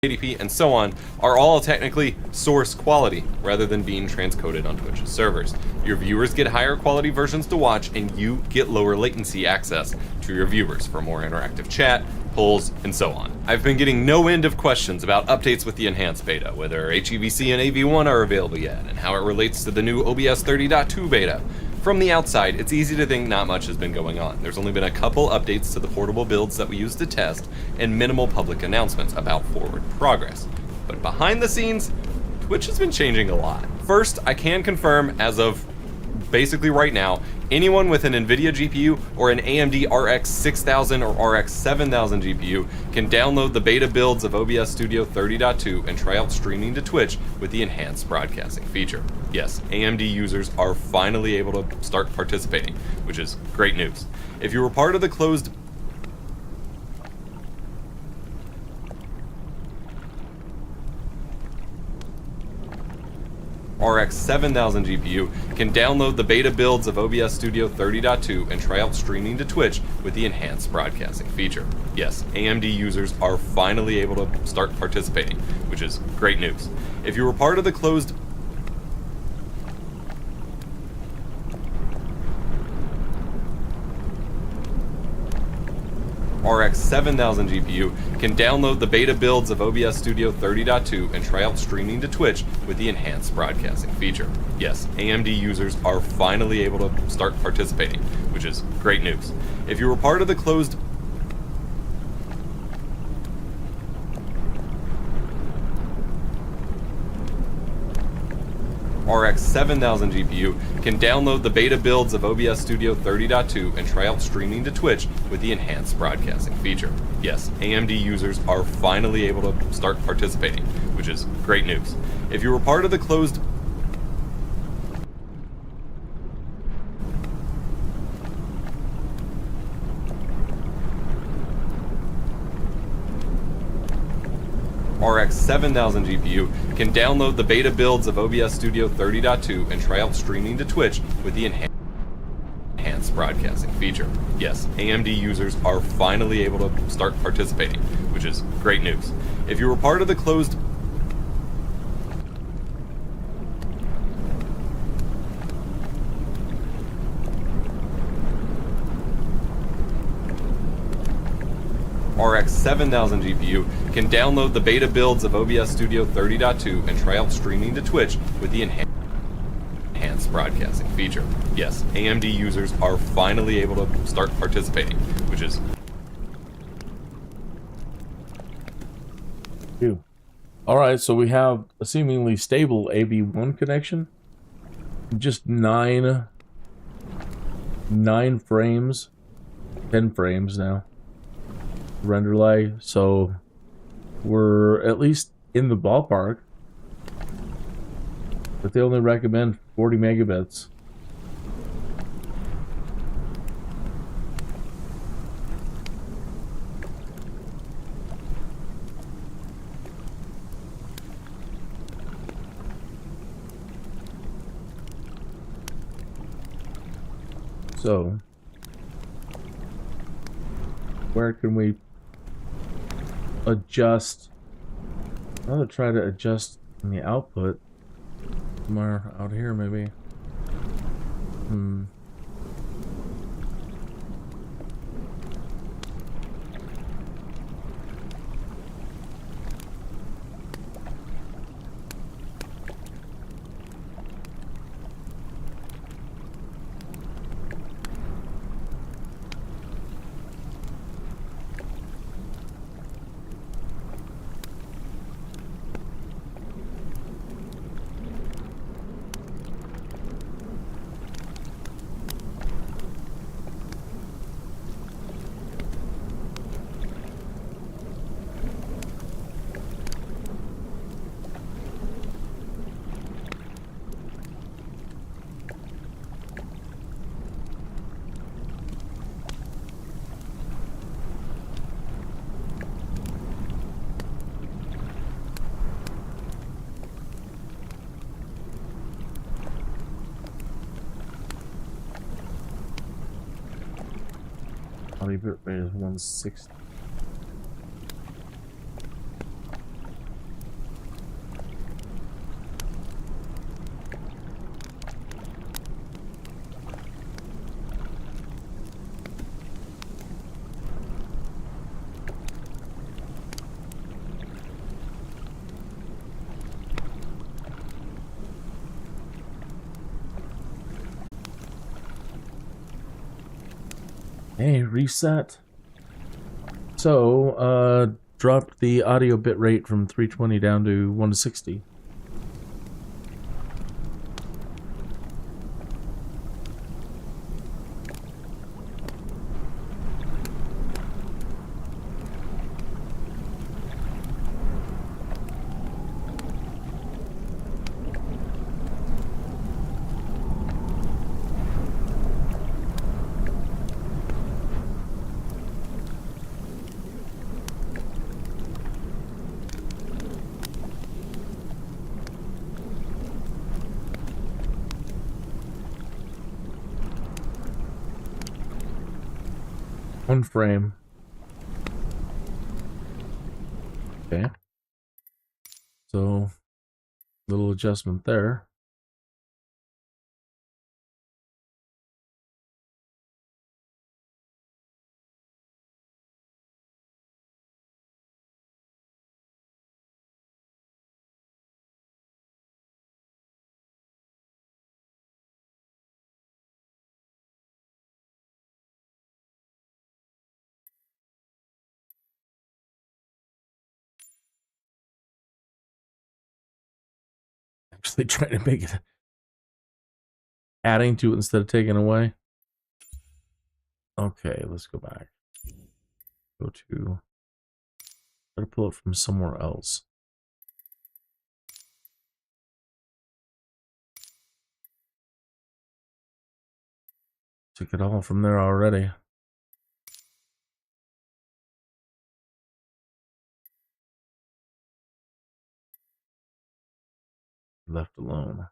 1080p, and so on, are all technically source quality rather than being transcoded on Twitch's servers. Your viewers get higher quality versions to watch, and you get lower latency access to your viewers for more interactive chat, polls, and so on. I've been getting no end of questions about updates with the enhanced beta, whether HEVC and AV1 are available yet, and how it relates to the new OBS 30.2 beta. From the outside, it's easy to think not much has been going on. There's only been a couple updates to the portable builds that we used to test, and minimal public announcements about forward progress. But behind the scenes, Twitch has been changing a lot. First, I can confirm, as of basically right now, anyone with an NVIDIA GPU or an AMD RX 6000 or RX 7000 GPU can download the beta builds of OBS Studio 30.2 and try out streaming to Twitch with the enhanced broadcasting feature. Yes, AMD users are finally able to start participating, which is great news. If you were part of the closed RX 7000 GPU can download the beta builds of OBS Studio 30.2 and try out streaming to Twitch with the enhanced broadcasting feature. Yes, AMD users are finally able to start participating, which is great news. If you were part of the closed RX 7000 GPU can download the beta builds of OBS Studio 30.2 and try out streaming to Twitch with the enhanced broadcasting feature. Yes, AMD users are finally able to start participating, which is great news. If you were part of the closed RX 7000 GPU can download the beta builds of OBS Studio 30.2 and try out streaming to Twitch with the enhanced broadcasting feature. Yes, AMD users are finally able to start participating, which is great news. If you were part of the closed RX 7000 GPU can download the beta builds of OBS Studio 30.2 and try out streaming to Twitch with the enhanced broadcasting feature. Yes, AMD users are finally able to start participating, which is great news. If you were part of the closed RX 7000 GPU can download the beta builds of OBS Studio 30.2 and try out streaming to Twitch with the enhanced broadcasting feature. Yes, AMD users are finally able to start participating, which is Alright, so we have a seemingly stable AV1 connection. Just 9 frames, 10 frames now. Render lag, so we're at least in the ballpark, but they only recommend 40 megabits. So where can we adjust? I'm gonna try to adjust the output somewhere out here, maybe. Bit rate is 160. Hey, reset. So, dropped the audio bitrate from 320 down to 160. One frame. Okay. So, little adjustment there. Actually trying to make it adding to it instead of taking away. Okay, let's go back. Go to try to pull it from somewhere else. Took it all from there already. Left alone.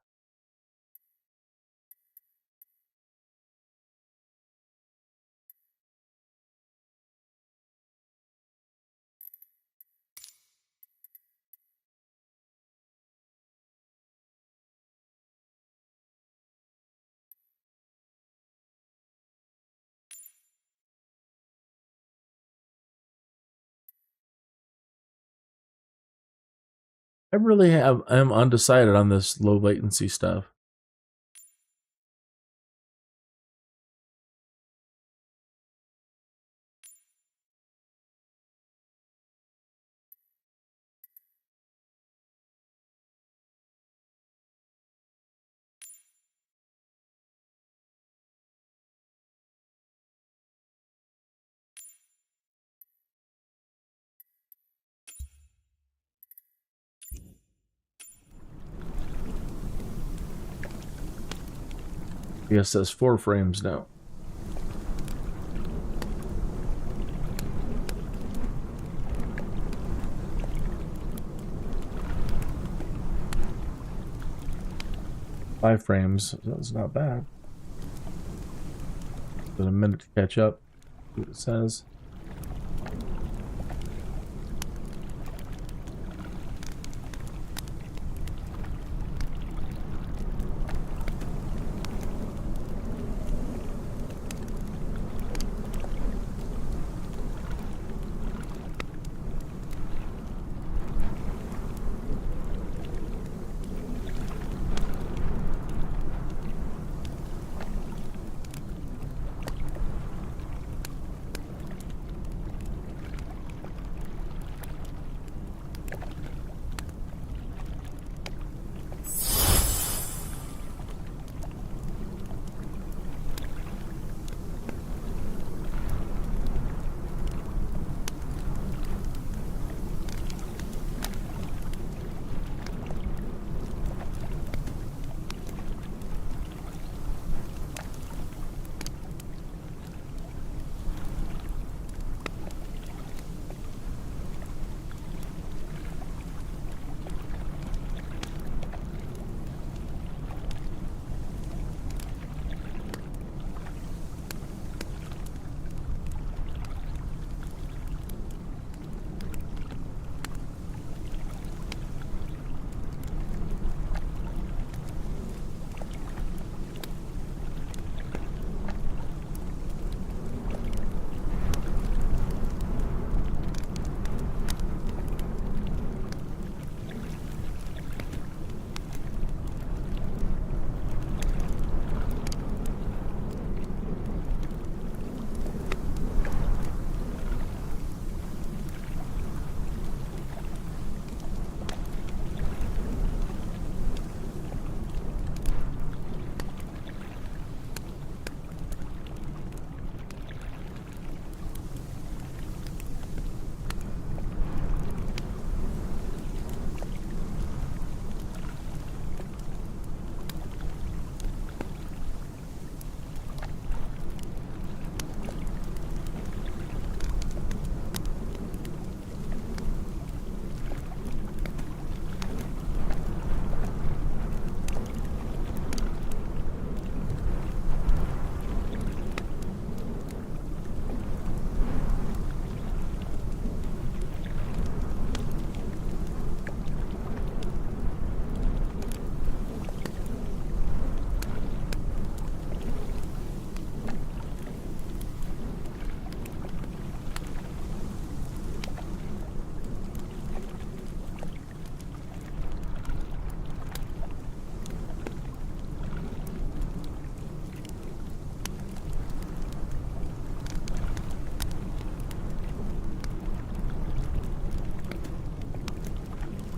I'm undecided on this low latency stuff. Yes, says 4 frames now. Five frames. That's not bad. Got a minute to catch up. See what it says.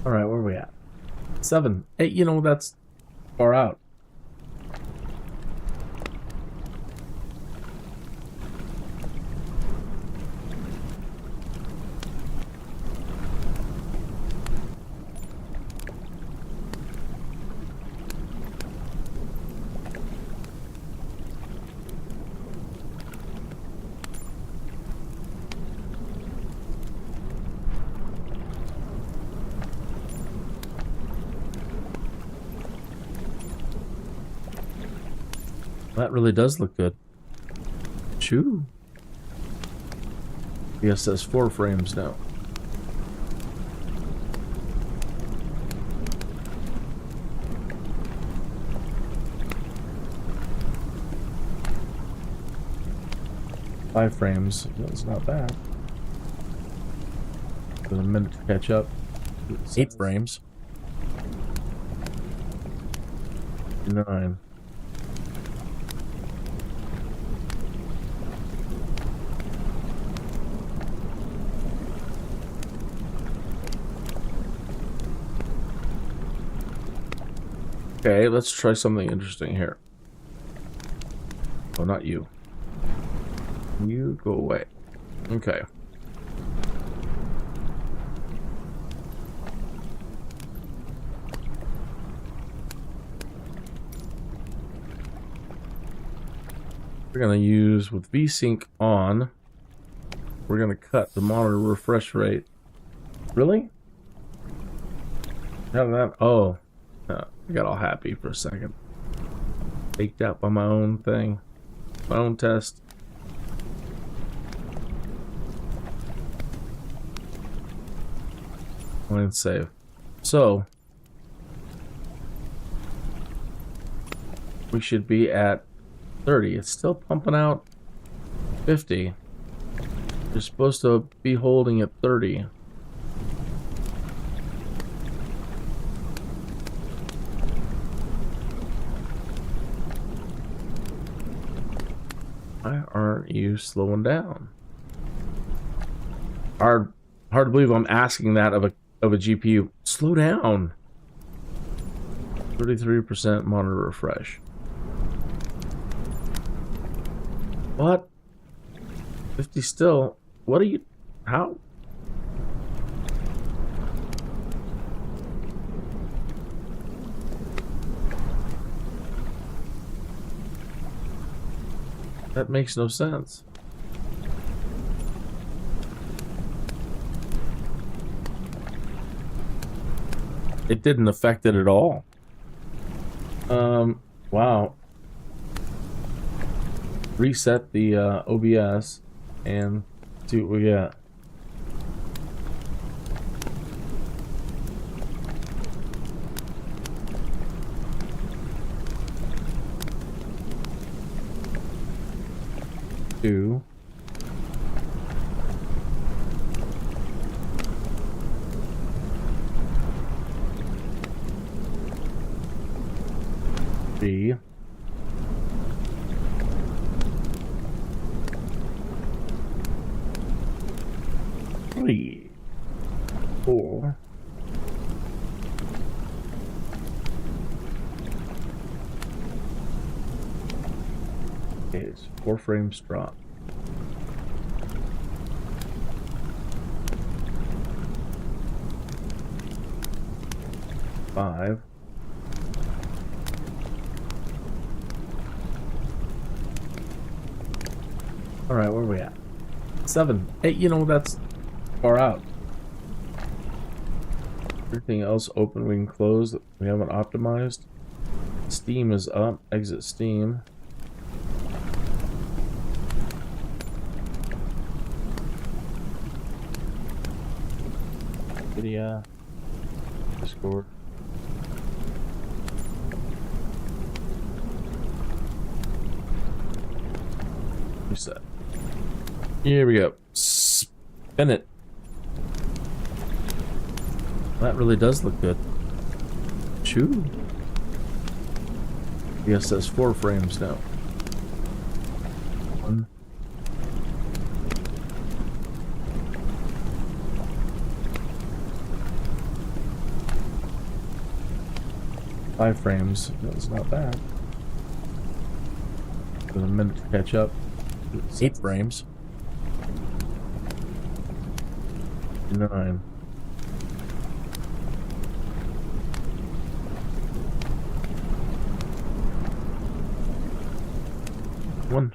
All right, where are we at? 7. Hey, you know, that's far out. That really does look good. Choo. Yes, that's 4 frames now. Five frames. That's not bad. There's a minute to catch up. 8 frames. 9. Okay, let's try something interesting here. Oh, not you. You go away. Okay. We're going to use, with VSync on, we're going to cut the monitor refresh rate. Really? How did that? Oh. I got all happy for a second. Faked out by my own thing. My own test. And save. So we should be at 30. It's still pumping out 50. You're supposed to be holding at 30. Why aren't you slowing down? Hard to believe I'm asking that of a GPU. Slow down. 33% monitor refresh. What? 50 still. What are you? How? That makes no sense. It didn't affect it at all. Wow. Reset the OBS and see what we got. Two. Three. 4. Okay, it's 4 frames drop. Five. All right, where are we at? 7. Hey, you know, that's far out. Everything else open we can close that we haven't optimized. Steam is up. Exit Steam. Video. Discord. Reset. Here we go. Spin it. That really does look good. Choo. Yes, that's 4 frames now. 1. 5 frames. That's not bad. With a minute to catch up. 8 frames. 9. One.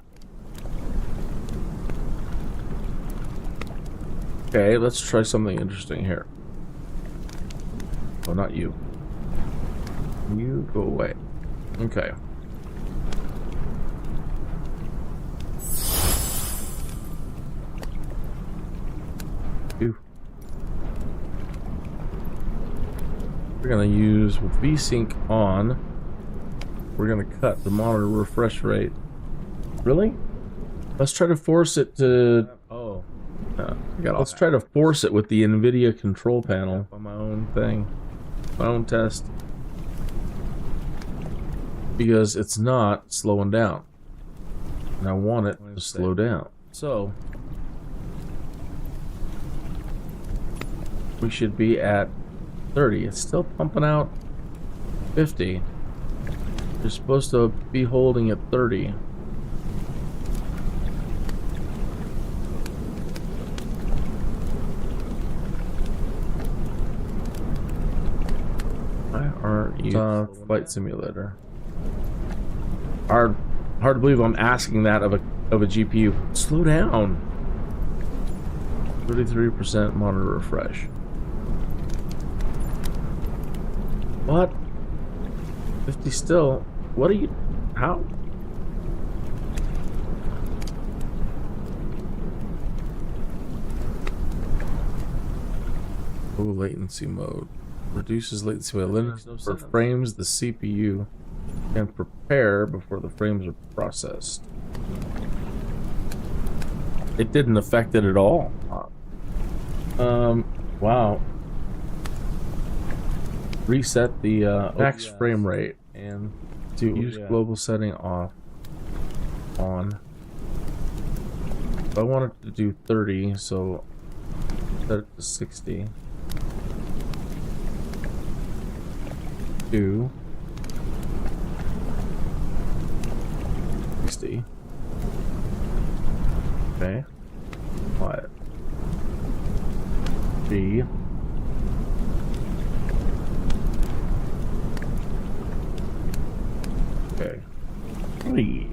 Okay, let's try something interesting here. Oh, not you. You go away. Okay. Two. We're gonna use with VSync on. We're gonna cut the monitor refresh rate. Really? Let's try to force it to. Oh. Let's try to force it with the NVIDIA control panel on my own thing, my own test, because it's not slowing down, and I want it to slow down. So we should be at 30. It's still pumping out 50. You're supposed to be holding at 30. Flight simulator. Hard to believe I'm asking that of a GPU. Slow down. 33% monitor refresh. What? 50 still. What are you? How? Oh, latency mode. Reduces latency by limiting for frames the CPU can prepare before the frames are processed. It didn't affect it at all. Wow. Reset the max frame rate and to use global setting off on. I wanted to do 30, so set it to 60. 2 60. Okay. Quiet. B. Okay. 3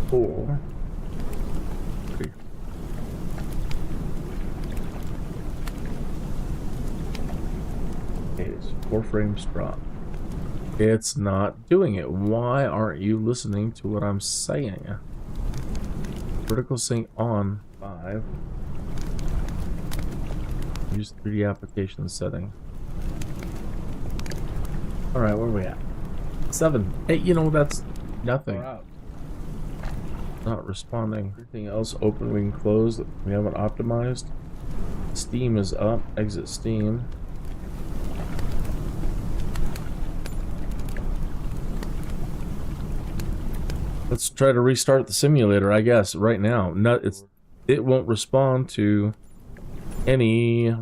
4 3. Okay, it's 4 frames drop. It's not doing it. Why aren't you listening to what I'm saying? Vertical sync on 5. Use 3D application setting. Alright, where are we at? 7. Hey, you know, that's nothing. Not responding. Everything else open, we can close that we haven't optimized. Steam is up. Exit Steam. Let's try to restart the simulator, I guess, right now. It won't respond to any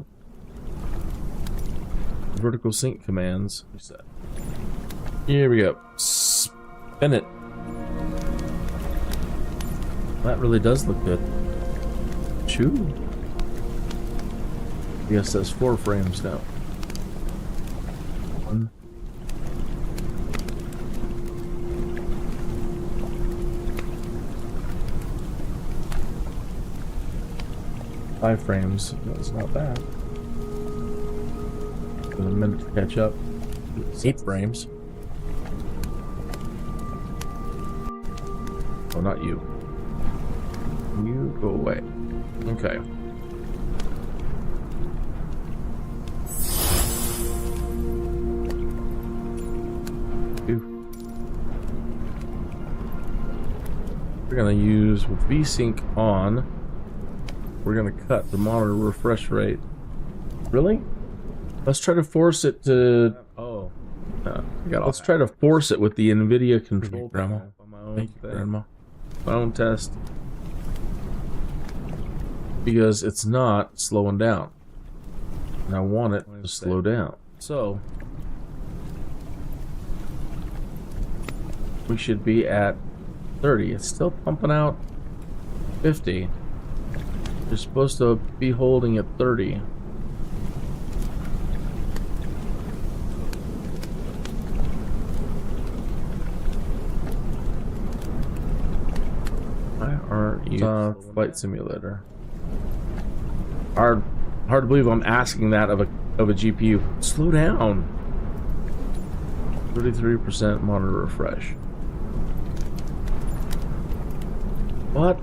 vertical sync commands. Reset. Here we go. Spin it. That really does look good. Choo. Yes, that's 4 frames now. 1. Five frames. That's not bad. With a minute to catch up. 8 frames. Oh, not you. You go away. Okay. We're gonna use with VSync on. We're gonna cut the monitor refresh rate. Really? Let's try to force it to. Oh, let's try to force it with the NVIDIA control panel. Thank you, Grandma. My own test, because it's not slowing down, and I want it to slow down. So we should be at 30. It's still pumping out 50. You're supposed to be holding at 30. Why aren't you flight simulator? Hard to believe I'm asking that of a GPU. Slow down. 33% monitor refresh. What?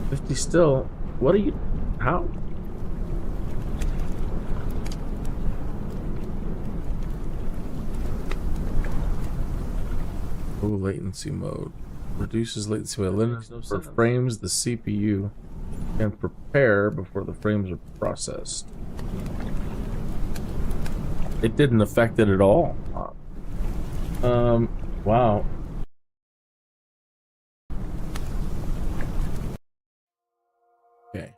50 still. What are you? How? Oh, latency mode. Reduces latency by limiting for frames the CPU can prepare before the frames are processed. It didn't affect it at all. Wow. Okay.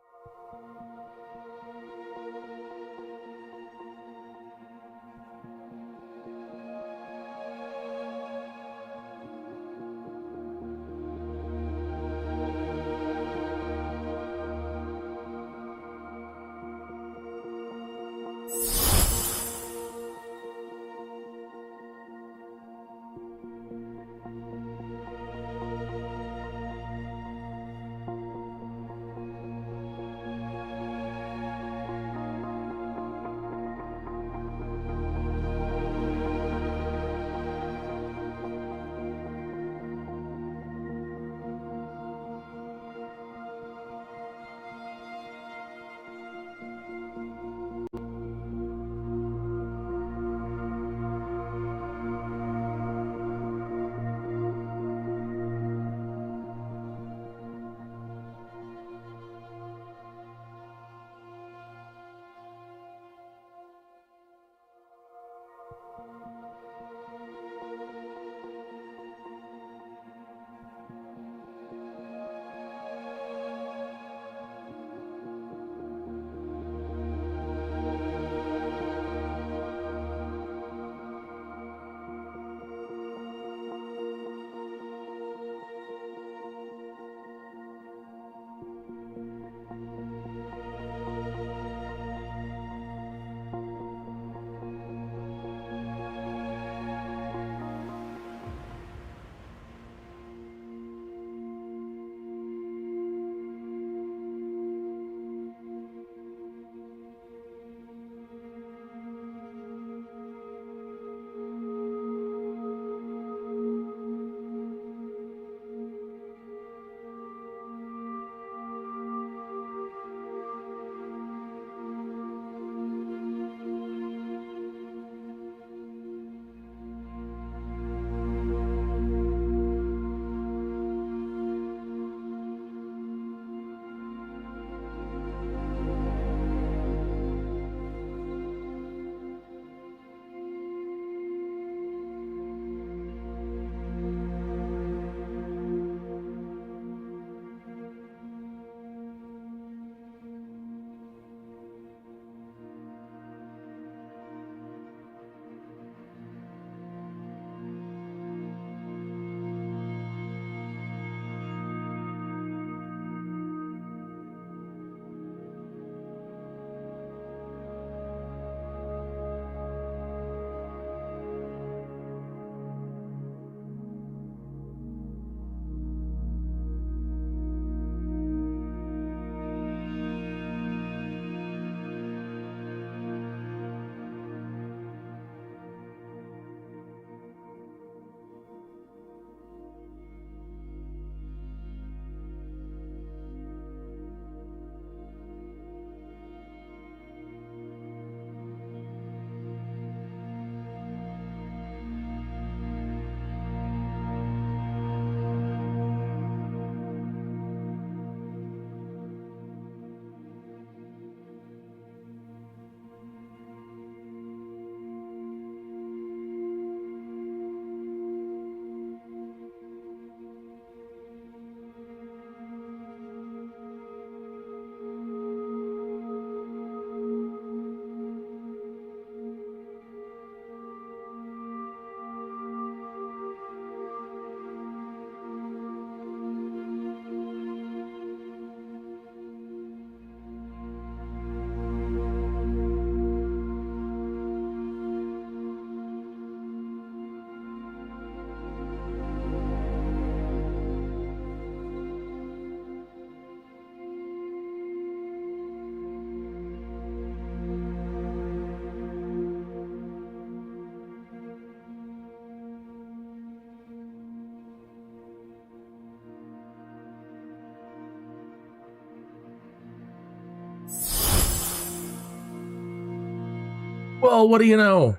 Well, what do you know?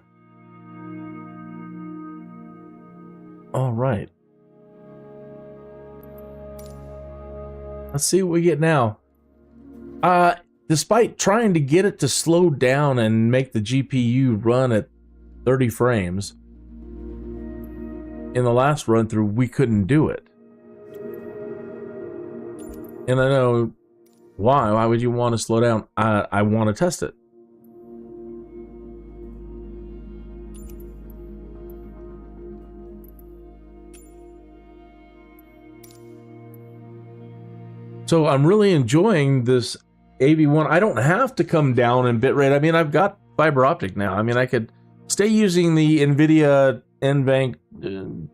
All right. Let's see what we get now. Despite trying to get it to slow down and make the GPU run at 30 frames, in the last run through, we couldn't do it. And I know why. Why would you want to slow down? I want to test it. So I'm really enjoying this AV1. I don't have to come down in bitrate. I mean, I've got fiber optic now. I mean, I could stay using the NVIDIA NVENC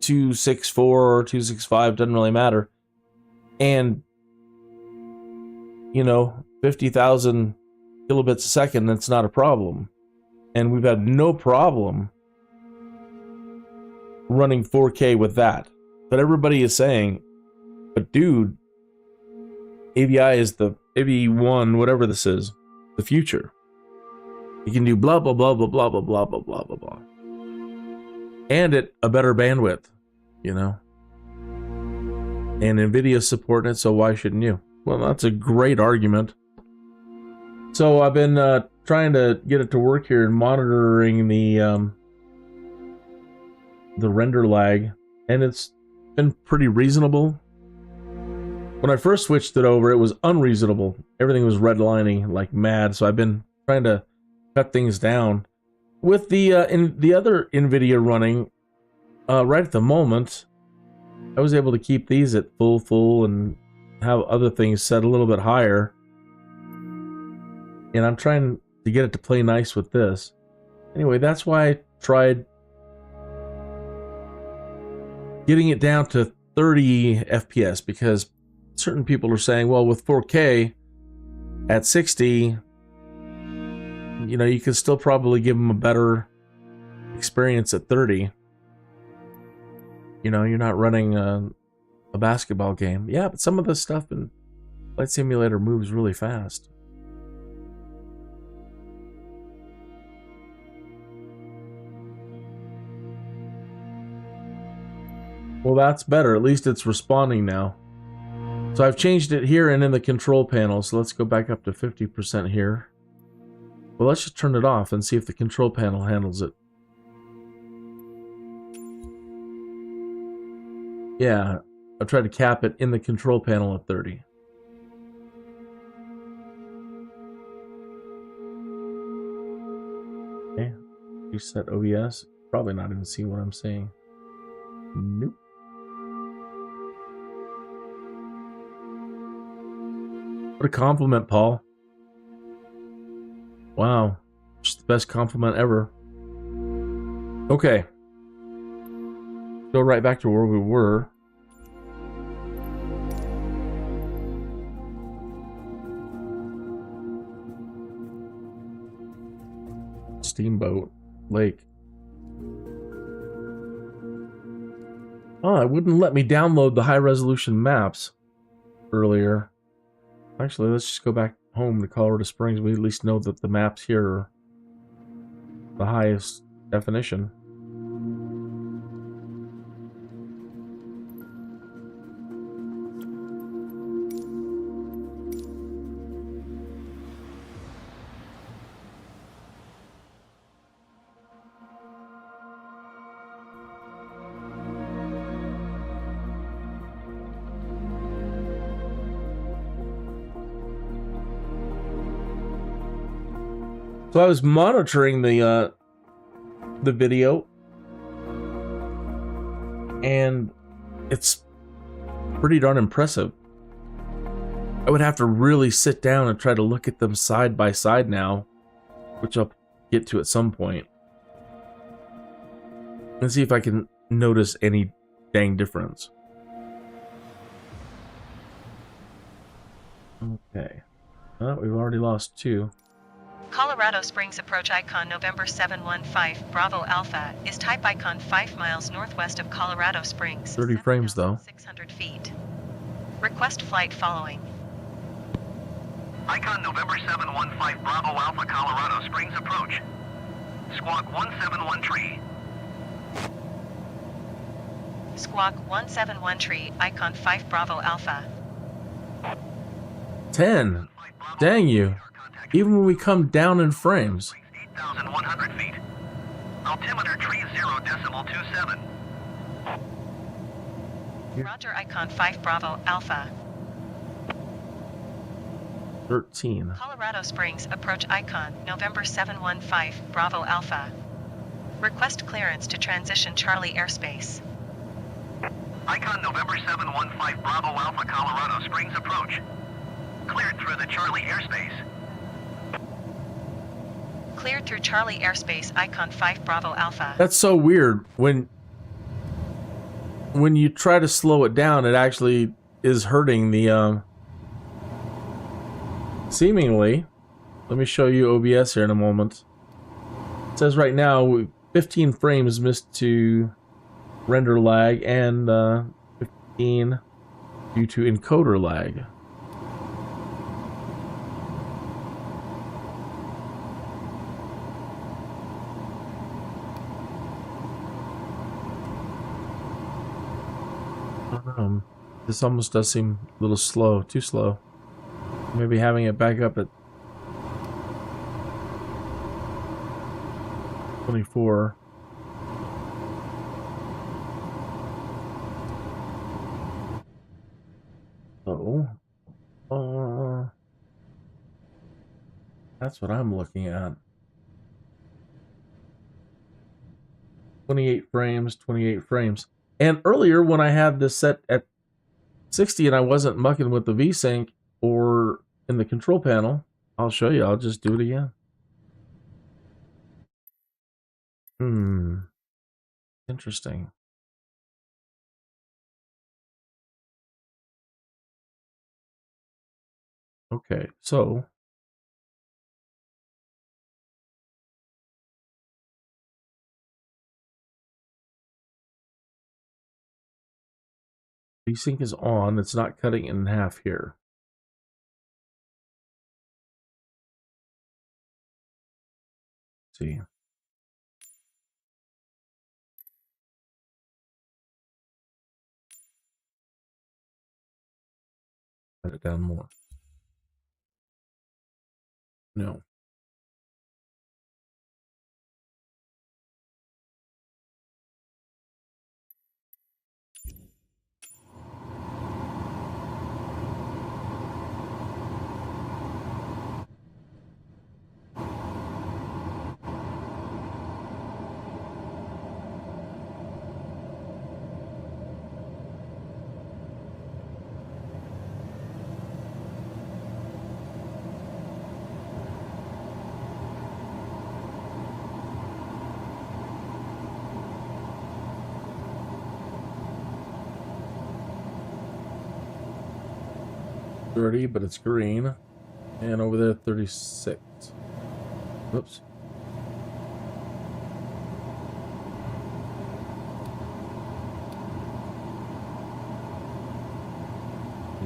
264 or 265, doesn't really matter. And, you know, 50,000 kilobits a second, that's not a problem. And we've had no problem running 4K with that. But everybody is saying, but dude, AVI is the AV1, whatever this is, the future. You can do blah, blah, blah, blah, blah, blah, blah, blah, blah, blah, blah. And at a better bandwidth, you know. And NVIDIA's supporting it, so why shouldn't you? Well, that's a great argument. So I've been trying to get it to work here and monitoring the render lag, and it's been pretty reasonable. When I first switched it over, it was unreasonable. Everything was redlining like mad, so I've been trying to cut things down. With the other NVIDIA running, right at the moment, I was able to keep these at full and have other things set a little bit higher. And I'm trying to get it to play nice with this. Anyway, that's why I tried getting it down to 30 FPS, because certain people are saying, well, with 4K at 60, you know, you can still probably give them a better experience at 30. You know, you're not running a basketball game. Yeah, but some of the stuff in Flight Simulator moves really fast. Well, that's better. At least it's responding now. So I've changed it here and in the control panel. So let's go back up to 50% here. Well, let's just turn it off and see if the control panel handles it. Yeah, I'll try to cap it in the control panel at 30. Okay, reset OBS. Probably not even see what I'm saying. Nope. What a compliment, Paul. Wow. Just the best compliment ever. Okay. Go right back to where we were. Steamboat Lake. Oh, it wouldn't let me download the high-resolution maps earlier. Actually, let's just go back home to Colorado Springs. We at least know that the maps here are the highest definition. So I was monitoring the video, and it's pretty darn impressive. I would have to really sit down and try to look at them side by side now, which I'll get to at some point, and see if I can notice any dang difference. Okay. Oh, we've already lost 2. Colorado Springs approach icon November 715 Bravo Alpha is type icon 5 miles northwest of Colorado Springs. 30 frames though. 600 feet. Request flight following. Icon November 715 Bravo Alpha Colorado Springs approach. Squawk 171 tree. Squawk 171 tree, icon 5 Bravo Alpha. 10. Dang you. Even when we come down in frames. 8,100 feet. Altimeter tree 0.27. Roger, icon 5 Bravo Alpha. 13. Colorado Springs approach icon November 715 Bravo Alpha. Request clearance to transition Charlie airspace. Icon November 715 Bravo Alpha Colorado Springs approach. Cleared through the Charlie airspace. Cleared through Charlie airspace, icon 5 Bravo Alpha. That's so weird. When you try to slow it down, it actually is hurting the seemingly. Let me show you OBS here in a moment. It says right now 15 frames missed to render lag and 15 due to encoder lag. This almost does seem a little slow, too slow. Maybe having it back up at 24. So, that's what I'm looking at. 28 frames, 28 frames. And earlier when I had this set at 60 and I wasn't mucking with the VSync or in the control panel, I'll show you. I'll just do it again. Interesting. Okay, so VSync is on. It's not cutting it in half here. Let's see. Cut it down more. No. But it's green, and over there 36. Whoops.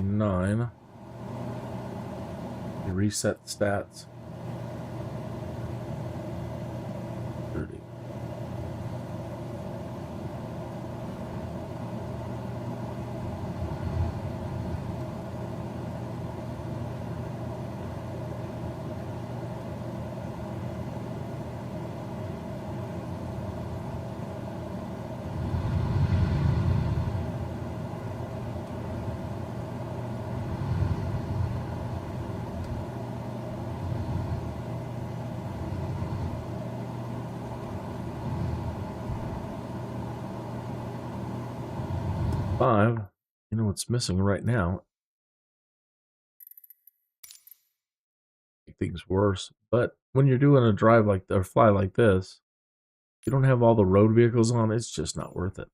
Nine. You reset stats. 30. Five. You know what's missing right now? Make things worse. But when you're doing a drive like or fly like this, you don't have all the road vehicles on. It's just not worth it.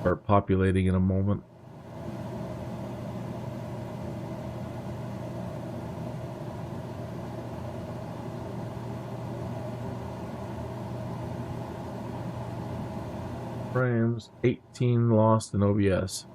Start populating in a moment. Frames, 18 lost in OBS.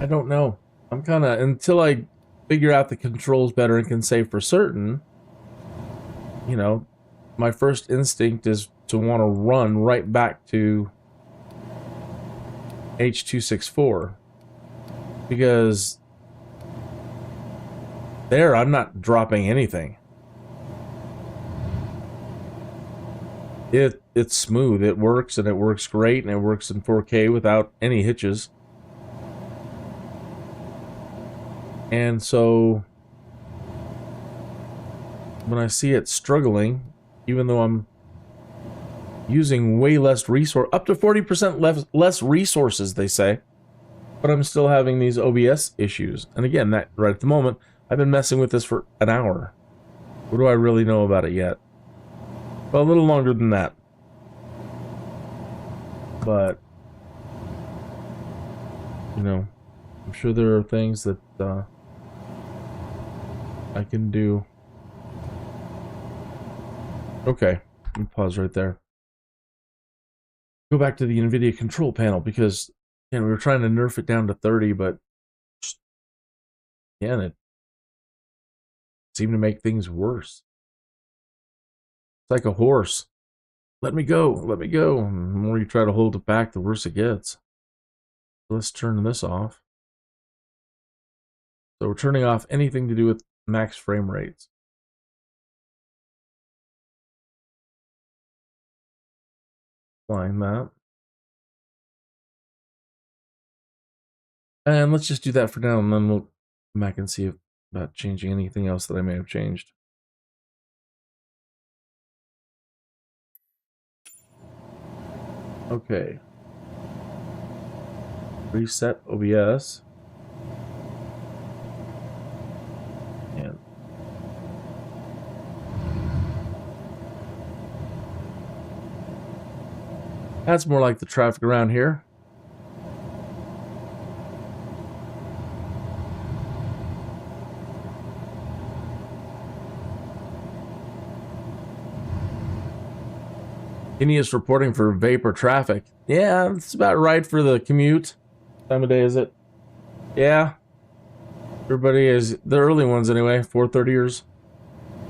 I don't know. I'm kind of, until I figure out the controls better and can say for certain, you know, my first instinct is to want to run right back to H.264 because there I'm not dropping anything. It's smooth. It works, and it works great, and it works in 4K without any hitches. And so when I see it struggling, even though I'm using way less resource, up to 40% less resources, they say, but I'm still having these OBS issues. And again, that right at the moment, I've been messing with this for an hour. What do I really know about it yet? Well, a little longer than that. But, you know, I'm sure there are things that I can do. Okay, let me pause right there. Go back to the NVIDIA control panel because, again, we were trying to nerf it down to 30, but again, it seemed to make things worse. It's like a horse. Let me go, let me go. And the more you try to hold it back, the worse it gets. Let's turn this off. So we're turning off anything to do with max frame rates. Applying that. And let's just do that for now, and then we'll come back and see about changing anything else that I may have changed. Okay. Reset OBS. And that's more like the traffic around here. Is reporting for vapor traffic. Yeah, it's about right for the commute. What time of day is it? Yeah. Everybody is, the early ones anyway, 4:30ers.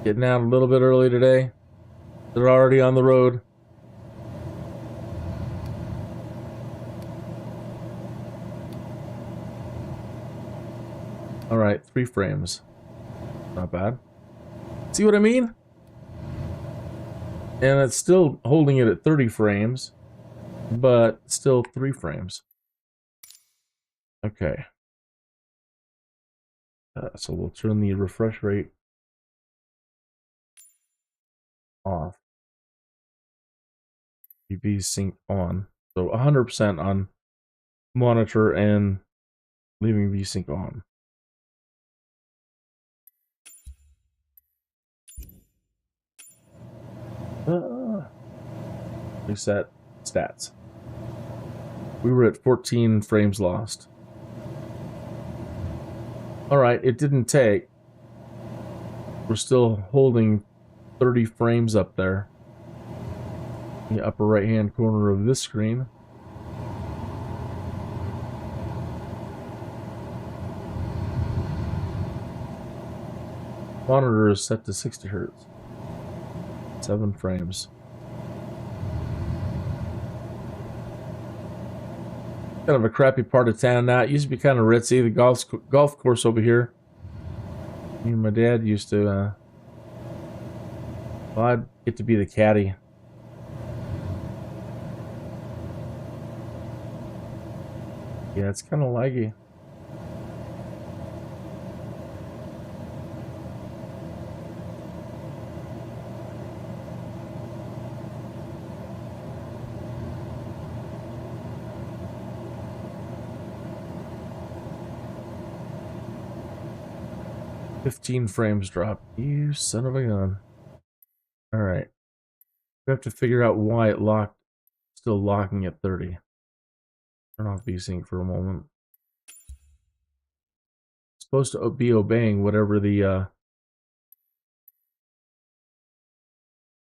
Getting out a little bit early today. They're already on the road. Alright, 3 frames. Not bad. See what I mean? And it's still holding it at 30 frames, but still 3 frames. Okay. So we'll turn the refresh rate off. VSync on. So 100% on monitor and leaving VSync on. Reset stats. We were at 14 frames lost. Alright, it didn't take. We're still holding 30 frames up there. In the upper right hand corner of this screen. Monitor is set to 60 Hz. 7 frames. Kind of a crappy part of town now. It used to be kind of ritzy. The golf course over here. Me and my dad used to, well, I'd get to be the caddy. Yeah, it's kind of laggy. "15 frames drop. You son of a gun." Alright. We have to figure out why it still locking at 30. Turn off VSync for a moment. It's supposed to be obeying whatever the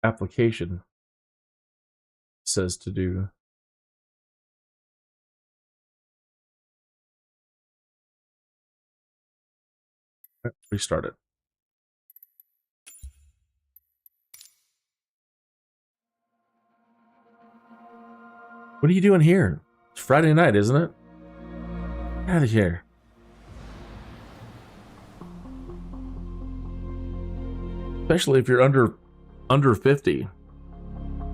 application says to do. Let's restart it. What are you doing here? It's Friday night, isn't it? Get out of here. Especially if you're under 50.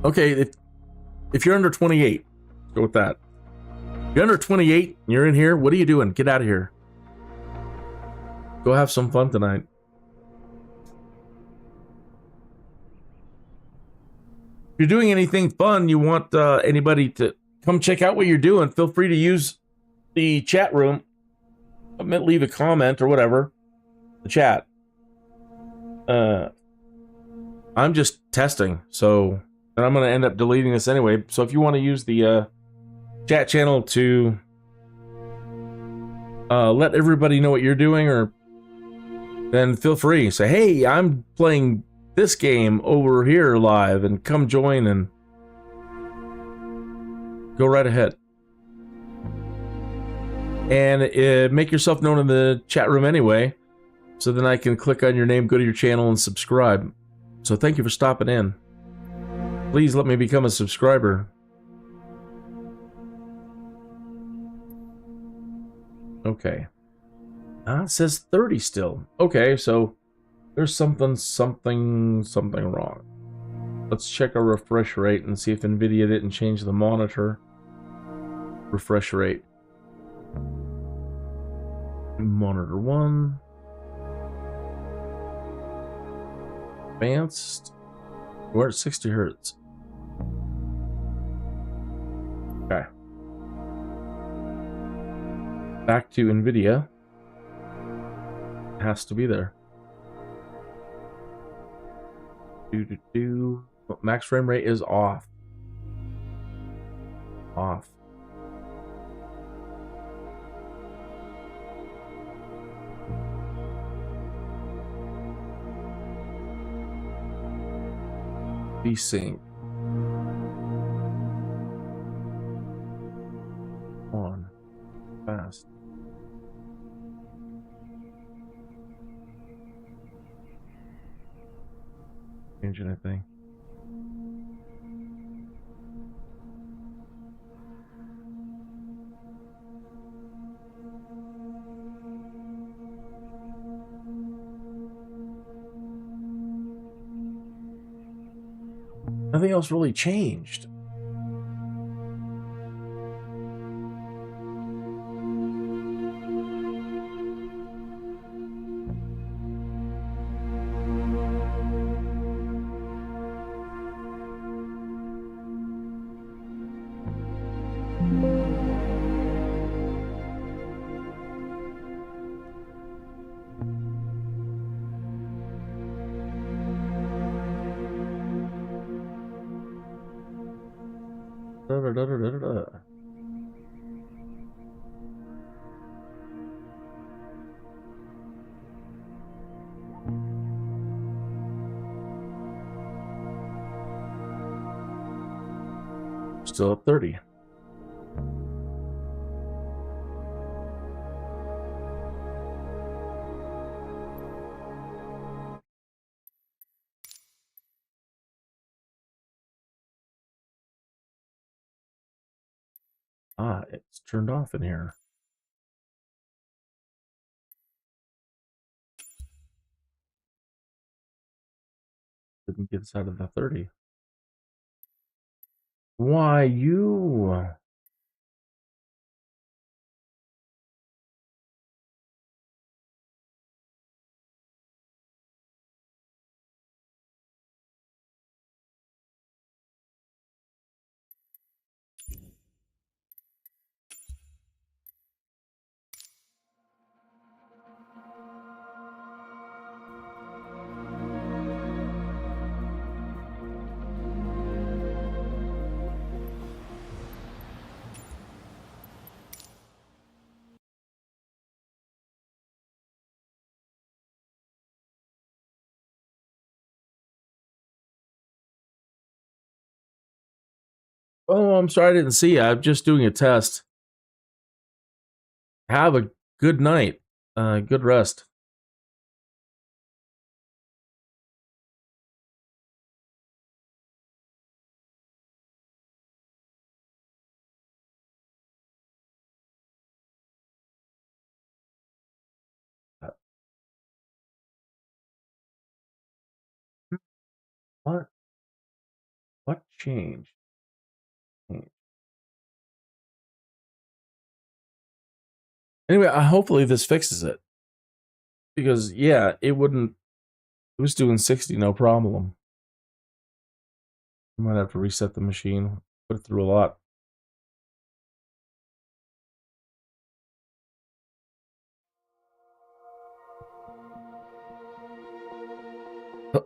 Okay, if you're under 28, go with that. If you're under 28 and you're in here, what are you doing? Get out of here. Go have some fun tonight. If you're doing anything fun, you want anybody to come check out what you're doing, feel free to use the chat room. Leave a comment or whatever. The chat. I'm just testing, so and I'm going to end up deleting this anyway. So if you want to use the chat channel to let everybody know what you're doing, or then feel free. Say, hey, I'm playing this game over here live, and come join and go right ahead. And make yourself known in the chat room anyway, so then I can click on your name, go to your channel, and subscribe. So thank you for stopping in. Please let me become a subscriber. Okay. It says 30 still. Okay, so there's something wrong. Let's check our refresh rate and see if NVIDIA didn't change the monitor. Refresh rate. Monitor 1. Advanced. We're at 60 Hertz. Okay. Back to NVIDIA. It has to be there. Max frame rate is off. Off. VSync. On. Fast. Change anything. Nothing else really changed. Still at 30. It's turned off in here. Didn't get us out of the 30. Why, you? Oh, I'm sorry I didn't see you. I'm just doing a test. Have a good night. Good rest. What? What changed? Anyway, hopefully this fixes it. Because, yeah, it wouldn't... It was doing 60, no problem. I might have to reset the machine. Put it through a lot.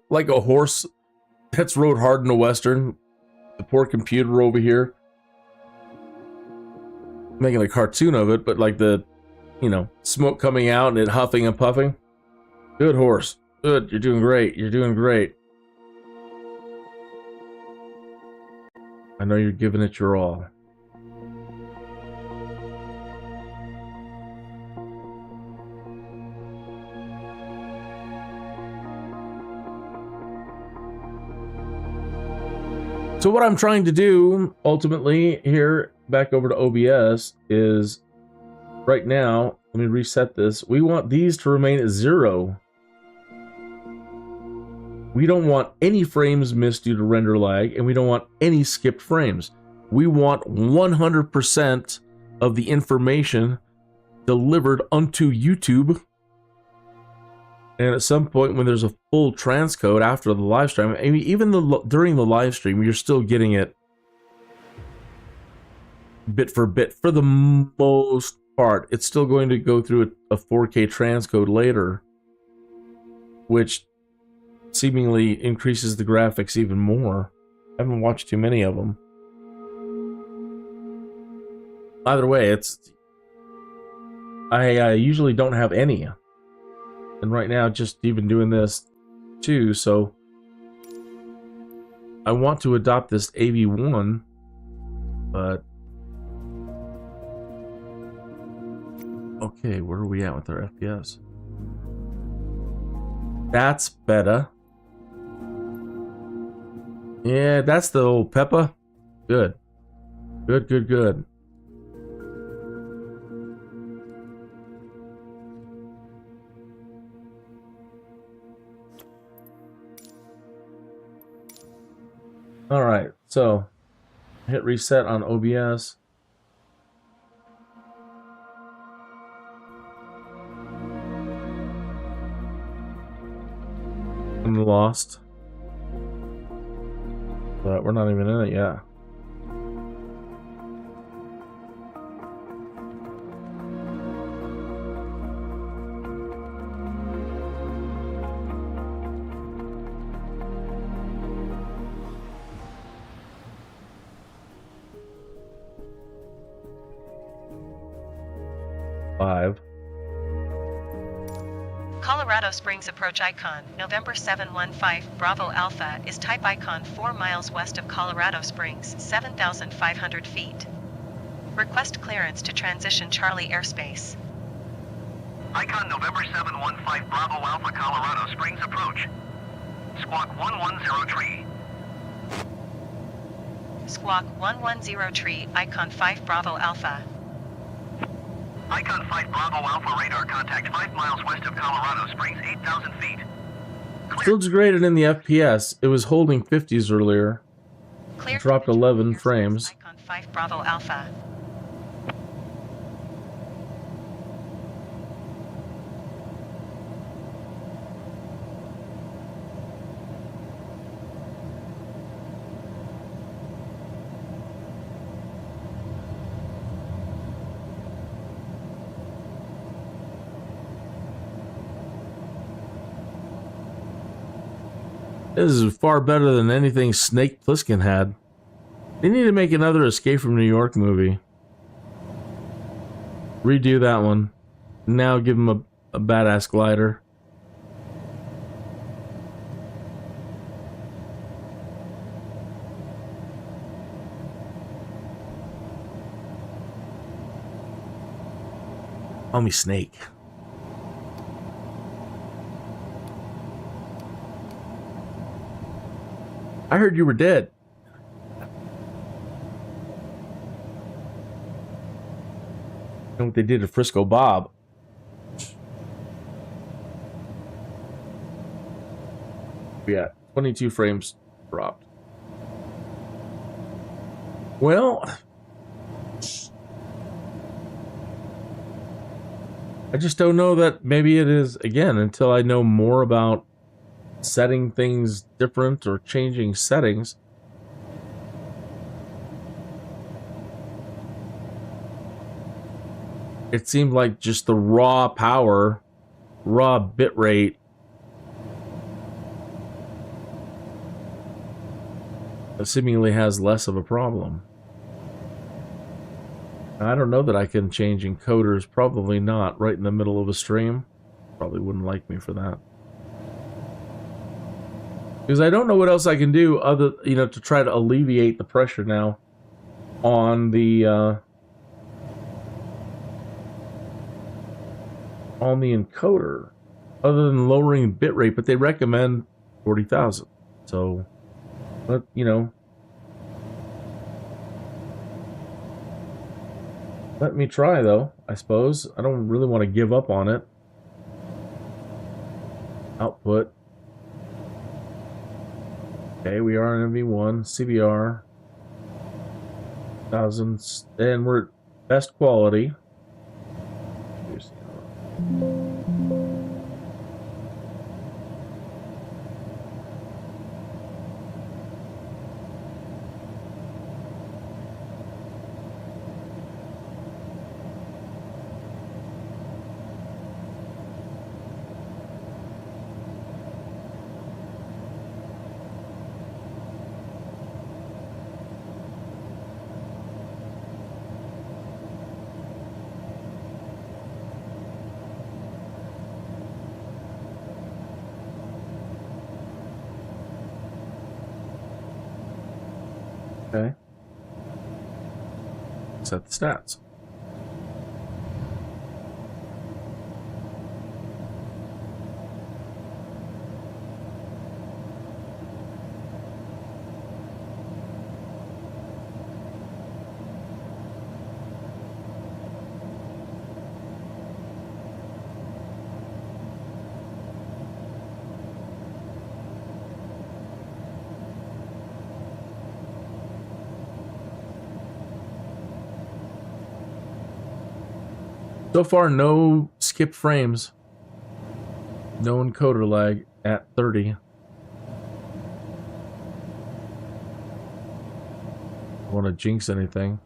Like a horse that's rode hard in the Western. The poor computer over here. Making a cartoon of it, but like the, you know, smoke coming out and it huffing and puffing. Good horse. Good. You're doing great. You're doing great. I know you're giving it your all. So what I'm trying to do, ultimately, here, back over to OBS, is right now, let me reset this. We want these to remain at 0. We don't want any frames missed due to render lag, and we don't want any skipped frames. We want 100% of the information delivered onto YouTube. And at some point, when there's a full transcode after the live stream, I mean, even during the live stream, you're still getting it bit for bit for the most part. It's still going to go through a 4K transcode later, which seemingly increases the graphics even more. I haven't watched too many of them. Either way, it's... I usually don't have any. And right now, just even doing this too, so I want to adopt this AV1, but okay, where are we at with our FPS? That's better. Yeah, that's the old Peppa. Good. Good, good, good. Alright, so hit reset on OBS. And lost. But we're not even in it yet. Colorado Springs approach icon, November 715, Bravo Alpha, is type icon 4 miles west of Colorado Springs, 7,500 feet. Request clearance to transition Charlie airspace. Icon November 715, Bravo Alpha, Colorado Springs approach. Squawk 110 Squawk 110 tree, icon 5 Bravo Alpha. Icon 5 Bravo Alpha radar contact 5 miles west of Colorado Springs, 8,000 feet. Still degraded in the FPS. It was holding 50s earlier. Clear Dropped 11 frames. Icon 5 Bravo Alpha. This is far better than anything Snake Plissken had. They need to make another Escape from New York movie. Redo that one. Now give him a badass glider. Call me Snake. I heard you were dead. You know what they did to Frisco Bob? Yeah, 22 frames dropped. Well, I just don't know that maybe it is, again, until I know more about setting things different or changing settings. It seemed like just the raw power, raw bit rate seemingly has less of a problem. I don't know that I can change encoders. Probably not right in the middle of a stream. Probably wouldn't like me for that. Because I don't know what else I can do other, to try to alleviate the pressure now on the encoder, other than lowering bitrate. But they recommend 40,000. So, but let me try though. I suppose I don't really want to give up on it. Output. Okay, we are in AV1 CBR 1000s, and we're at best quality. Okay. Set the stats. So far, no skip frames. No encoder lag at 30. I don't want to jinx anything.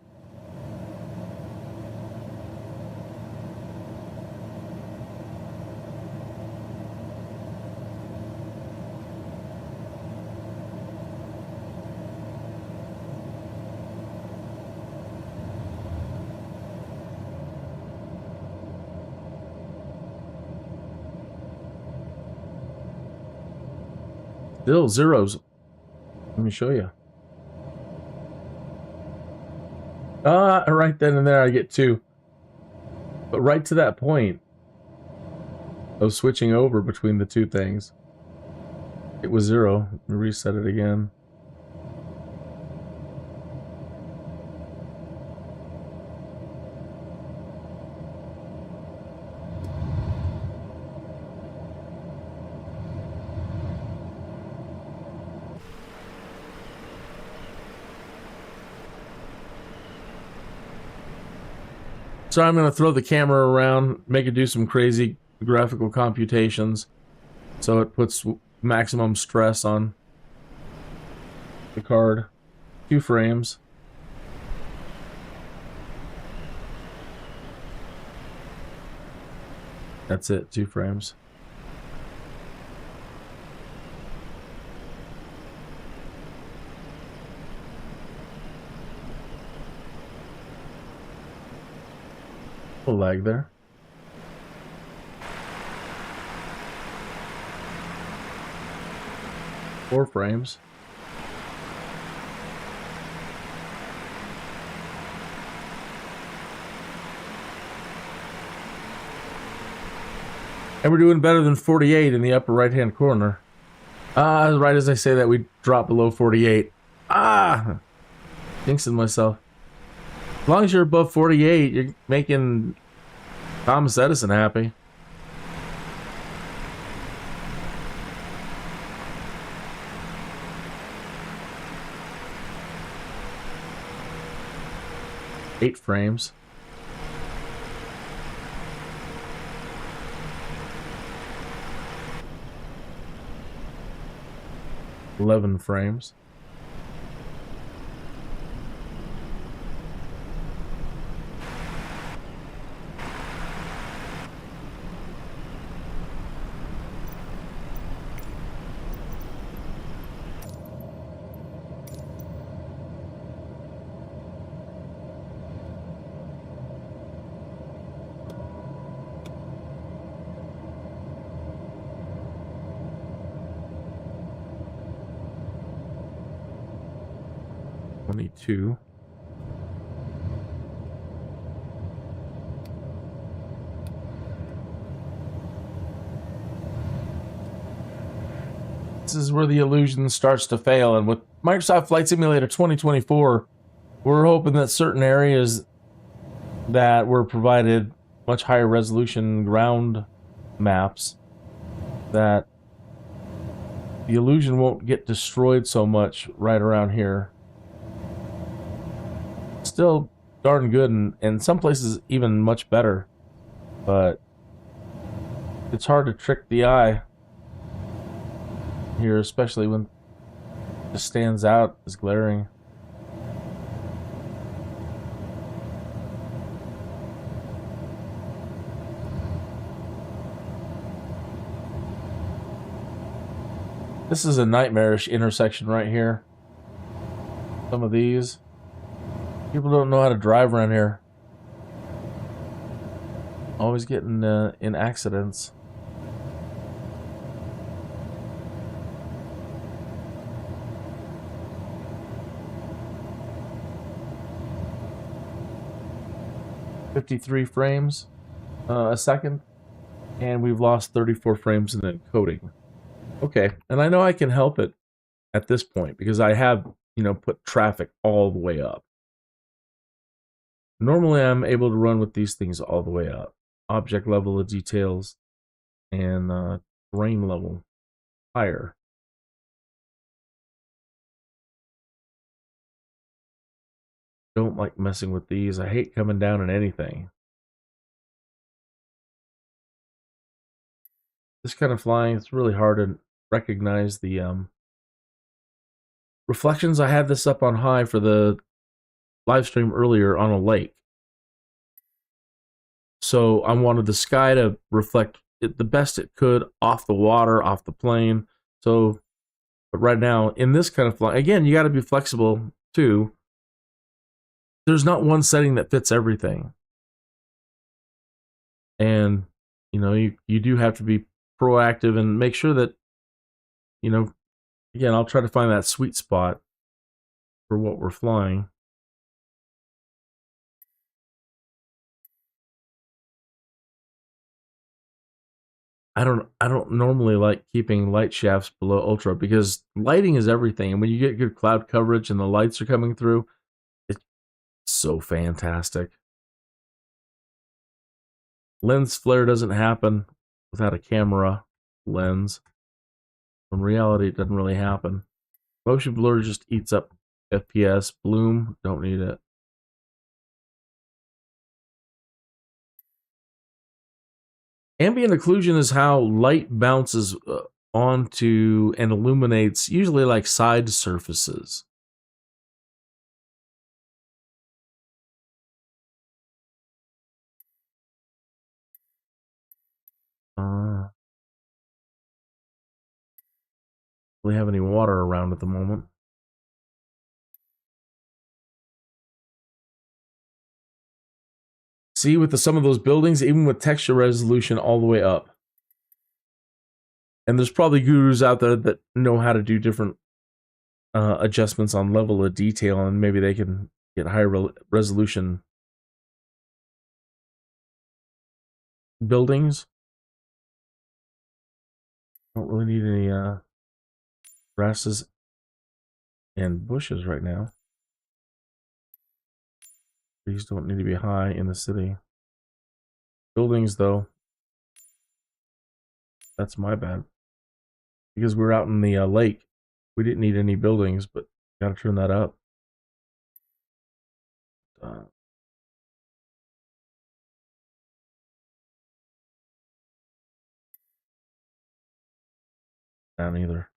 Still zeros. Let me show you. Right then and there I get 2. But right to that point of switching over between the two things, it was 0. Let me reset it again. So I'm going to throw the camera around, make it do some crazy graphical computations, so it puts maximum stress on the card. 2 frames. That's it, 2 frames. A lag there. Four frames. And we're doing better than 48 in the upper right hand corner. Right as I say that, we drop below 48. Jinxing myself. As long as you're above 48, you're making Thomas Edison happy. 8 frames. $11 frames. $22. This is where the illusion starts to fail, and with Microsoft Flight Simulator 2024, we're hoping that certain areas that were provided much higher resolution ground maps, that the illusion won't get destroyed so much right around here. Still darn good, and in some places even much better, but it's hard to trick the eye here, especially when it just stands out as glaring. This is a nightmarish intersection right here. Some of these. People don't know how to drive around here. Always getting in accidents. $53 frames a second, and we've lost 34 frames in encoding. Okay, and I know I can help it at this point because I have, put traffic all the way up. Normally I'm able to run with these things all the way up. Object level of details and terrain level higher. Don't like messing with these. I hate coming down on anything. This kind of flying, it's really hard to recognize the reflections. I had this up on high for the live stream earlier on a lake. So I wanted the sky to reflect it the best it could off the water, off the plane. So, but right now, in this kind of flying, again, you got to be flexible too. There's not one setting that fits everything. And, you do have to be proactive and make sure that, again, I'll try to find that sweet spot for what we're flying. I don't normally like keeping light shafts below ultra because lighting is everything. And when you get good cloud coverage and the lights are coming through, it's so fantastic. Lens flare doesn't happen without a camera lens. In reality, it doesn't really happen. Motion blur just eats up FPS. Bloom, don't need it. Ambient occlusion is how light bounces onto and illuminates usually like side surfaces. We have any water around at the moment. See, with some of those buildings, even with texture resolution all the way up. And there's probably gurus out there that know how to do different adjustments on level of detail, and maybe they can get higher resolution buildings. Don't really need any grasses and bushes right now. These don't need to be high in the city. Buildings, though, that's my bad. Because we're out in the lake, we didn't need any buildings, but gotta turn that up. Down either.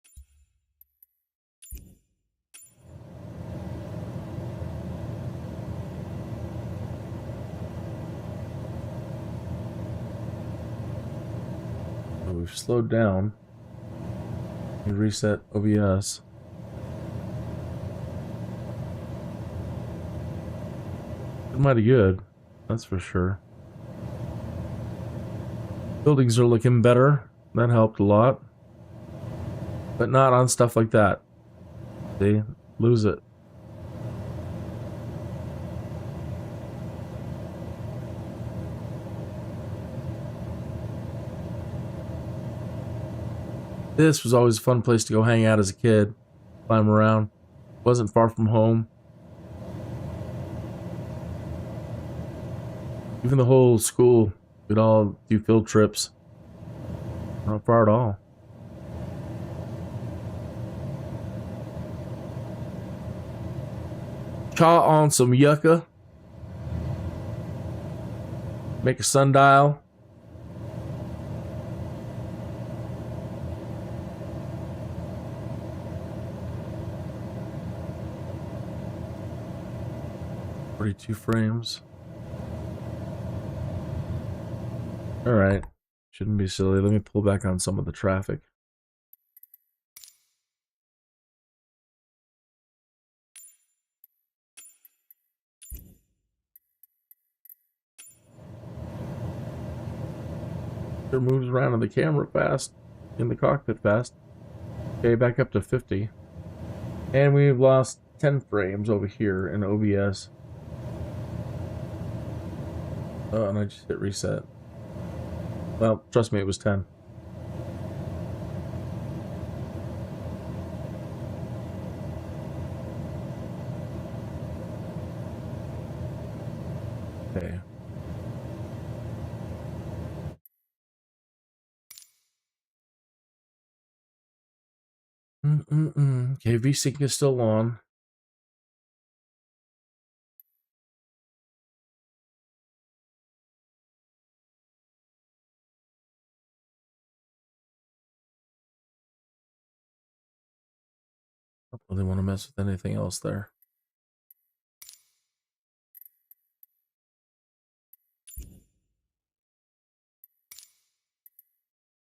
So we've slowed down. We reset OBS. Mighty good, that's for sure. Buildings are looking better. That helped a lot. But not on stuff like that. See? Lose it. This was always a fun place to go hang out as a kid. Climb around. Wasn't far from home. Even the whole school, we'd all do field trips. Not far at all. Chaw on some yucca. Make a sundial. "42 frames. Alright. Shouldn't be silly. Let me pull back on some of the traffic. It moves around in the camera fast. In the cockpit fast. Okay, back up to 50. And we've lost 10 frames over here in OBS. Oh, and I just hit reset. Well, trust me, it was 10. Okay. Okay, VSync is still on. I don't really want to mess with anything else there.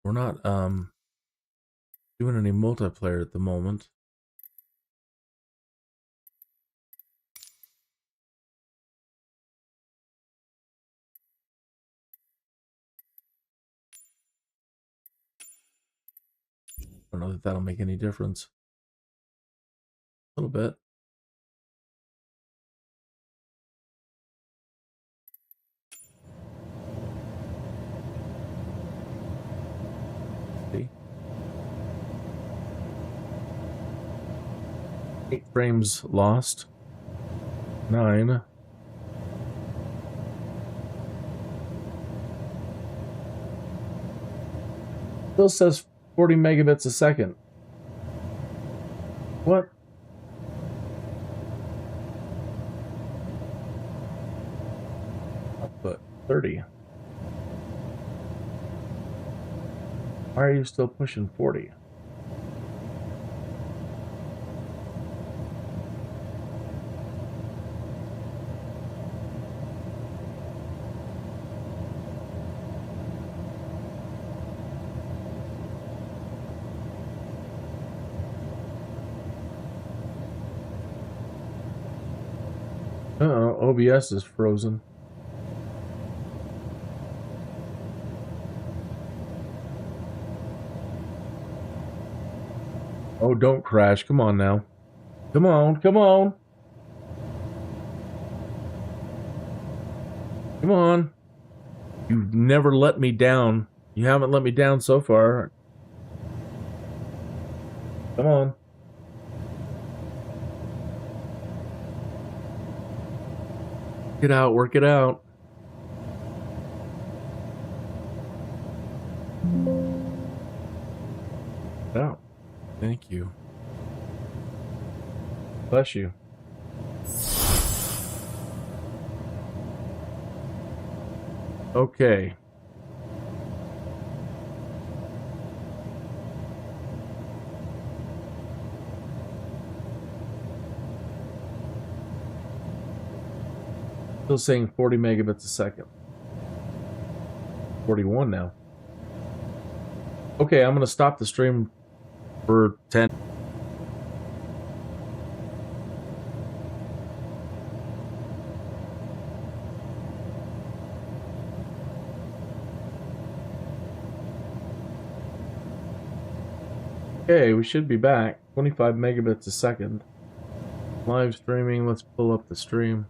We're not doing any multiplayer at the moment. I don't know that that'll make any difference. A little bit. See? 8 frames lost. 9. Still says 40 megabits a second. What? Output 30. Why are you still pushing 40? Uh-oh, OBS is frozen. Oh, don't crash. Come on now. Come on, come on. Come on. You've never let me down. You haven't let me down so far. Come on. Work it out, work it out. Oh, thank you. Bless you. Okay. Still saying 40 megabits a second. 41 now. Okay, I'm gonna stop the stream for 10. Okay, we should be back. 25 megabits a second. Live streaming, let's pull up the stream.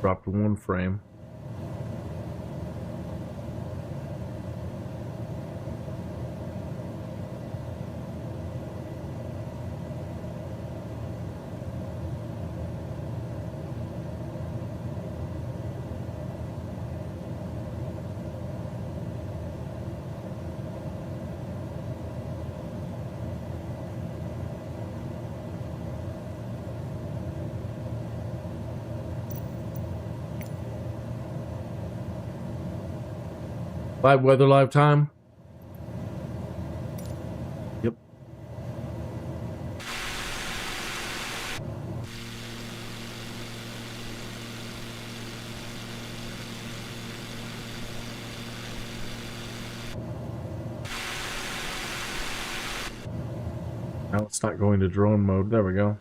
Dropped 1 frame. Live weather, live time. Yep. Now it's not going to drone mode. There we go.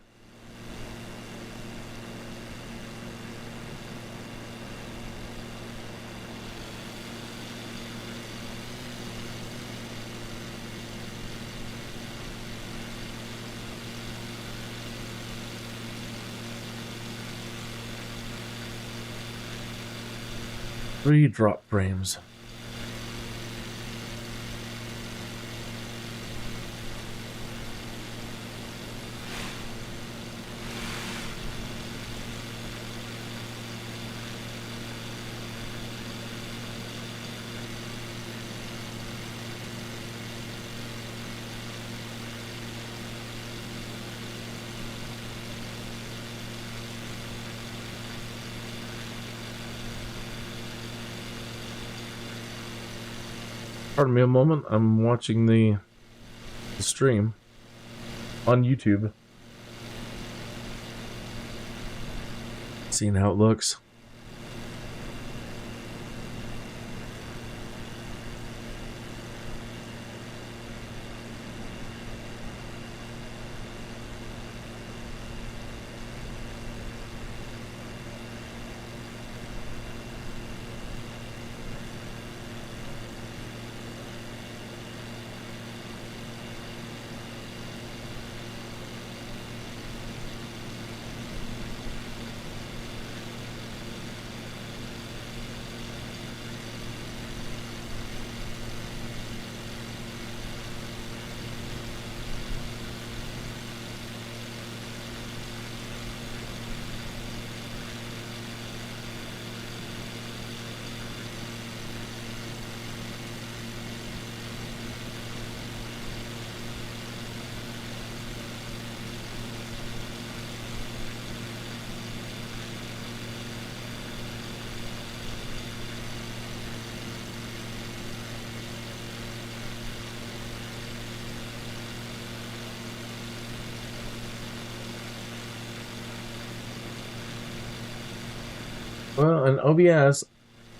Three drop frames. Pardon me a moment, I'm watching the stream on YouTube. Seeing how it looks. Well, and OBS,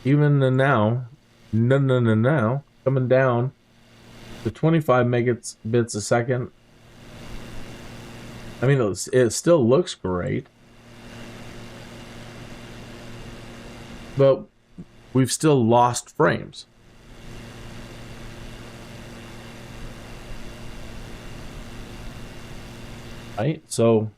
even now, now, coming down to 25 megabits a second. I mean, it still looks great, but we've still lost frames. Right? So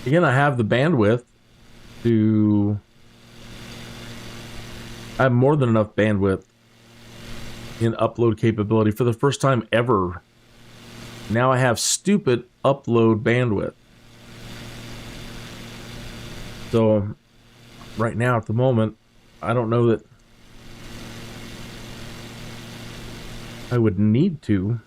again, I have the bandwidth to I have more than enough bandwidth in upload capability for the first time ever. Now I have stupid upload bandwidth. So right now at the moment, I don't know that I would need to.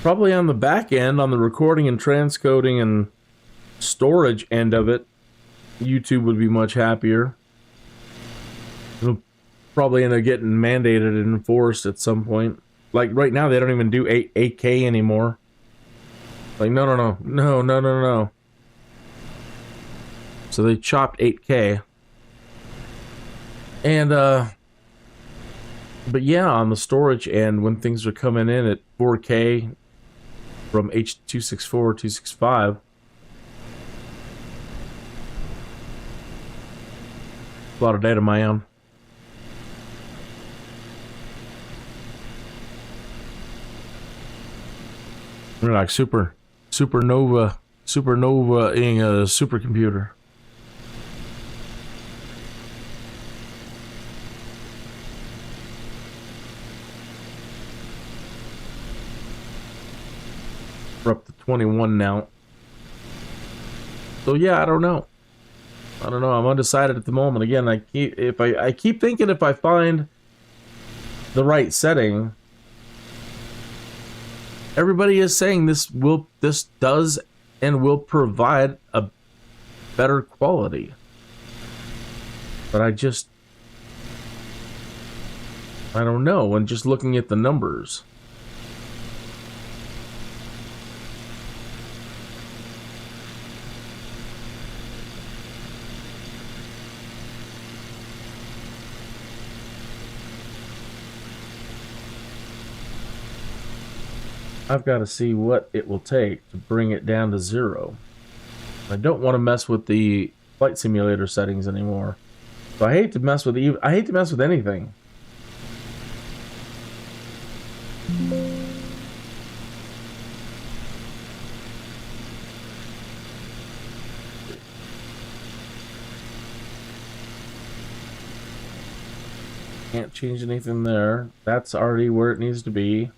Probably on the back end, on the recording and transcoding and storage end of it, YouTube would be much happier. It'll probably end up getting mandated and enforced at some point. Like right now, they don't even do 8K anymore. Like, no. So they chopped 8K. And, but yeah, on the storage end, when things are coming in at 4K from H.264, 265, a lot of data my own. We're like supernova in a supercomputer. We're up to 21 now. So yeah, I don't know. I'm undecided at the moment. Again, I keep thinking if I find the right setting. Everybody is saying this does and will provide a better quality. But I don't know. When just looking at the numbers. I've got to see what it will take to bring it down to 0. I don't want to mess with the flight simulator settings anymore. So I hate to mess with anything. Can't change anything there. That's already where it needs to be.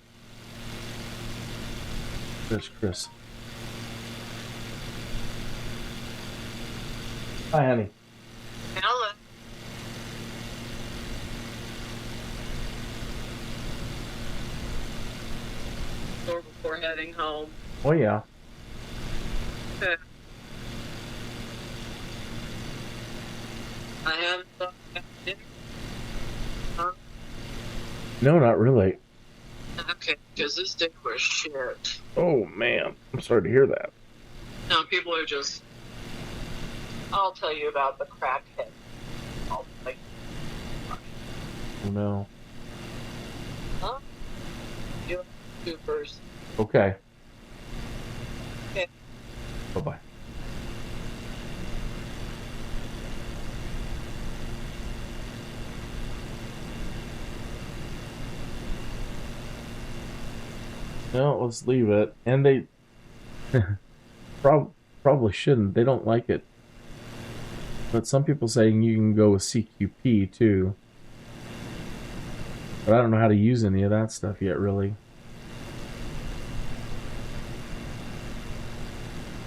There's Chris. Hi, honey. Hello. Or before heading home. Oh yeah. Okay. I haven't thought about dinner. Huh? No, not really. Okay, because this day was shit. Oh man, I'm sorry to hear that. No, people are just. I'll tell you about the crackhead. Like, Oh no. huh? You do first. Okay. Okay. Bye-bye. No, let's leave it. And they probably shouldn't. They don't like it. But some people saying you can go with CQP too. But I don't know how to use any of that stuff yet, really.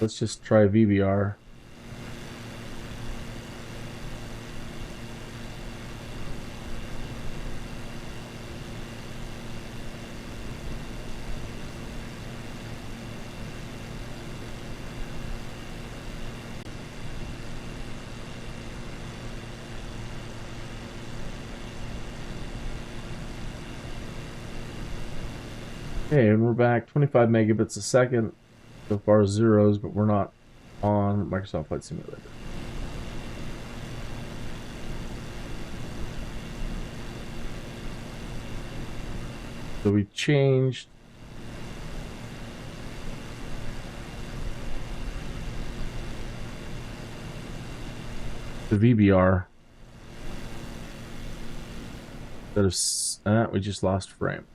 Let's just try VBR. Okay, and we're back. 25 megabits a second. So far zeros, but we're not on Microsoft Flight Simulator. So we changed the VBR. We just lost frame.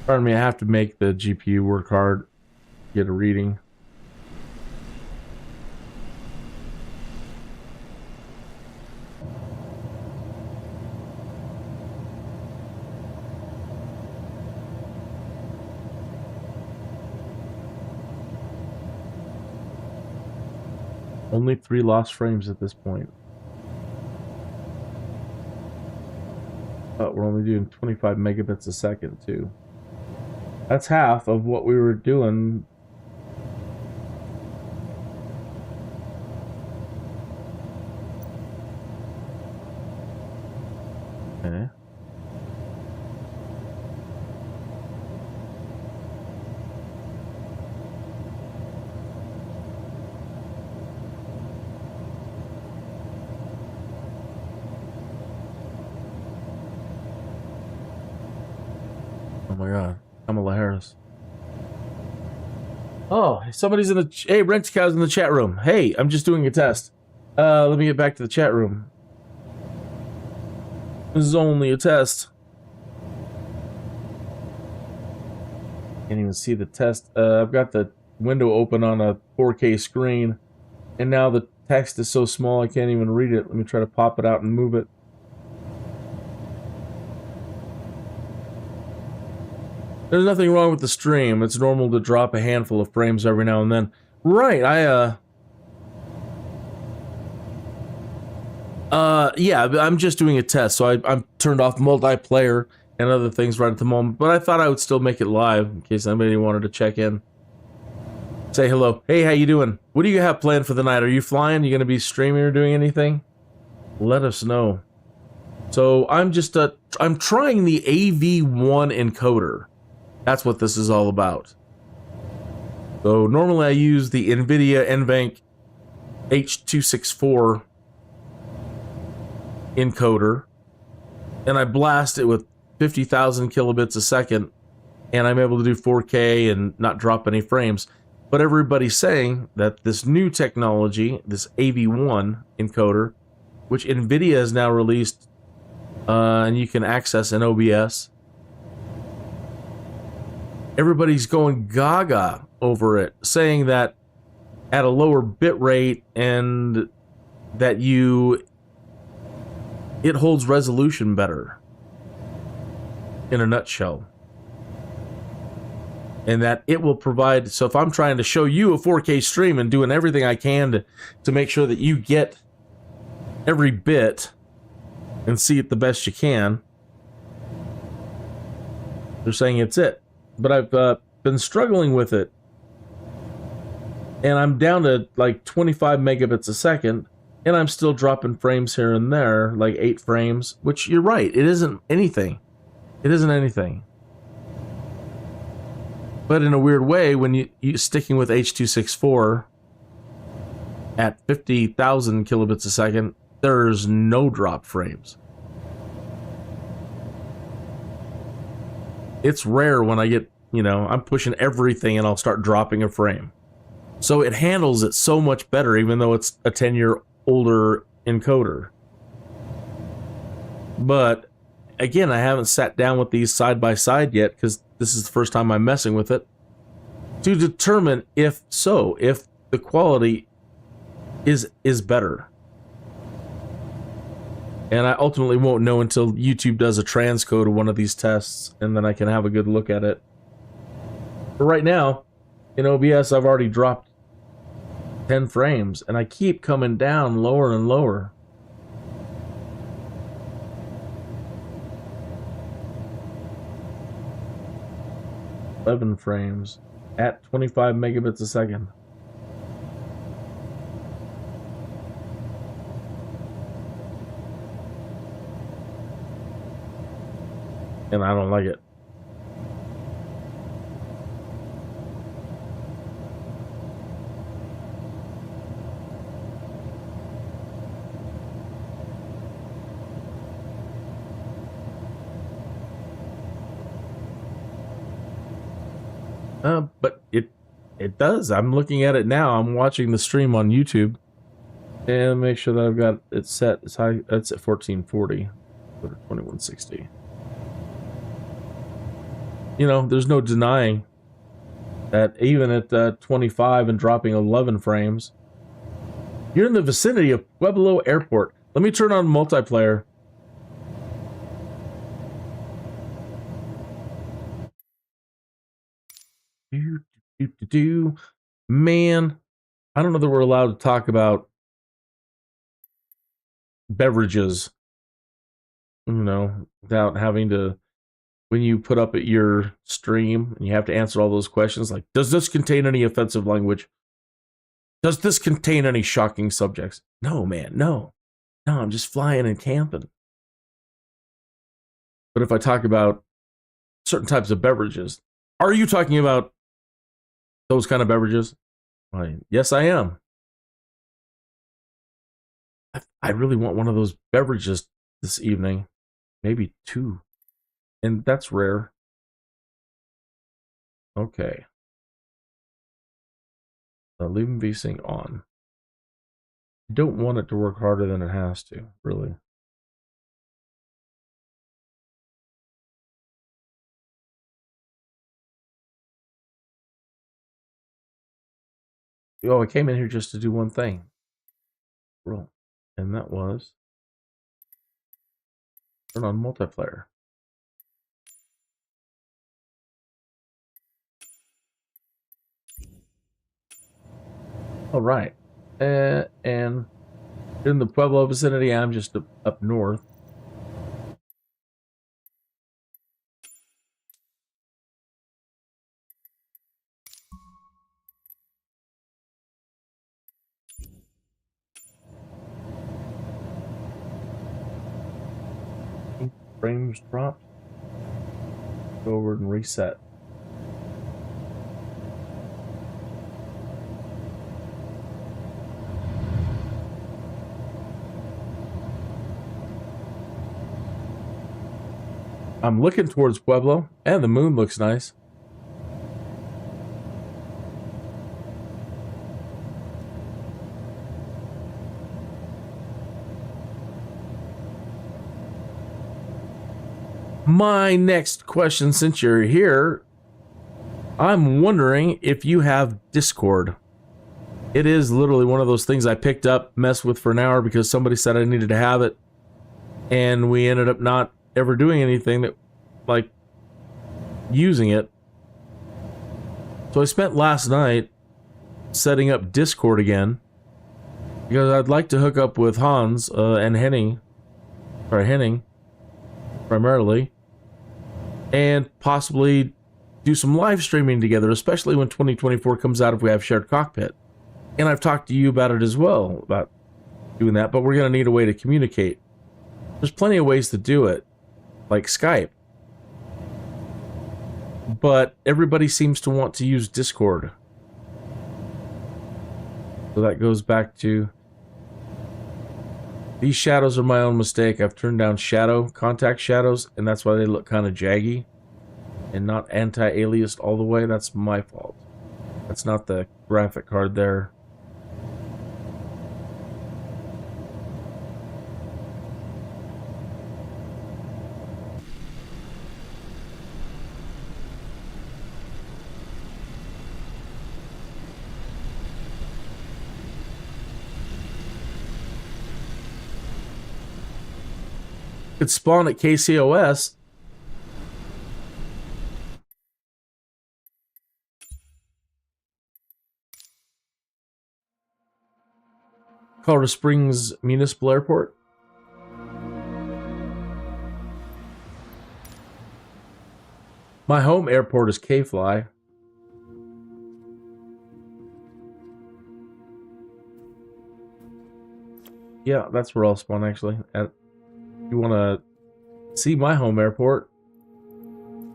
Pardon me, I have to make the GPU work hard, get a reading. Only 3 lost frames at this point. But we're only doing 25 megabits a second, too. That's half of what we were doing. Okay. Oh my god. Kamala Harris. Oh, somebody's in the... Hey, Rentzcow's in the chat room. Hey, I'm just doing a test. Let me get back to the chat room. This is only a test. Can't even see the test. I've got the window open on a 4K screen, and now the text is so small I can't even read it. Let me try to pop it out and move it. There's nothing wrong with the stream. It's normal to drop a handful of frames every now and then. Right, yeah, I'm just doing a test, so I'm turned off multiplayer and other things right at the moment, but I thought I would still make it live in case anybody wanted to check in. Say hello. Hey, how you doing? What do you have planned for the night? Are you flying? You gonna be streaming or doing anything? Let us know. So I'm just, I'm trying the AV1 encoder. That's what this is all about. So normally I use the NVIDIA NVENC H264 encoder, and I blast it with 50,000 kilobits a second, and I'm able to do 4K and not drop any frames. But everybody's saying that this new technology, this AV1 encoder, which NVIDIA has now released, and you can access in OBS, everybody's going gaga over it, saying that at a lower bit rate and that it holds resolution better, in a nutshell. And that it will provide, so if I'm trying to show you a 4K stream and doing everything I can to make sure that you get every bit and see it the best you can, they're saying it's it. But I've been struggling with it, and I'm down to like 25 megabits a second, and I'm still dropping frames here and there, like 8 frames, which you're right, it isn't anything. It isn't anything. But in a weird way, when you sticking with H.264 at 50,000 kilobits a second, there's no drop frames. It's rare when I get, you know, I'm pushing everything and I'll start dropping a frame. So it handles it so much better, even though it's a 10-year-older encoder. But again, I haven't sat down with these side by side yet, because this is the first time I'm messing with it, to determine if the quality is better. And I ultimately won't know until YouTube does a transcode of one of these tests, and then I can have a good look at it. But right now, in OBS, I've already dropped 10 frames, and I keep coming down lower and lower. "11 frames at 25 megabits a second. And I don't like it. But It does. I'm looking at it now. I'm watching the stream on YouTube. And make sure that I've got it set as high. It's at 1440. Go to 2160. You know, there's no denying that even at 25 and dropping 11 frames, you're in the vicinity of Pueblo Airport. Let me turn on multiplayer. Man, I don't know that we're allowed to talk about beverages, you know, without having to, when you put up at your stream and you have to answer all those questions like, does this contain any offensive language? Does this contain any shocking subjects? No, man, no. No, I'm just flying and camping. But if I talk about certain types of beverages, are you talking about those kind of beverages? Why, yes, I am. I really want one of those beverages this evening. Maybe two. And that's rare. Okay. Leave VSync on. I don't want it to work harder than it has to, really. Oh, I came in here just to do one thing. Roll. And that was turn on multiplayer. All right. And in the Pueblo vicinity, I'm just up north. Frames dropped. Go over and reset. I'm looking towards Pueblo, and the moon looks nice. My next question, since you're here, I'm wondering if you have Discord. It is literally one of those things I picked up, messed with for an hour because somebody said I needed to have it, and we ended up not ever doing anything that, like, using it. So I spent last night setting up Discord again because I'd like to hook up with Hans and Henning primarily, and possibly do some live streaming together, especially when 2024 comes out if we have shared cockpit. And I've talked to you about it as well, about doing that, but we're going to need a way to communicate. There's plenty of ways to do it, like Skype. But everybody seems to want to use Discord. So that goes back to, these shadows are my own mistake. I've turned down contact shadows, and that's why they look kind of jaggy and not anti-aliased all the way. That's my fault. That's not the graphic card there. Could spawn at KCOS. Colorado Springs Municipal Airport. My home airport is K-Fly. Yeah, that's where I'll spawn actually. You want to see my home airport?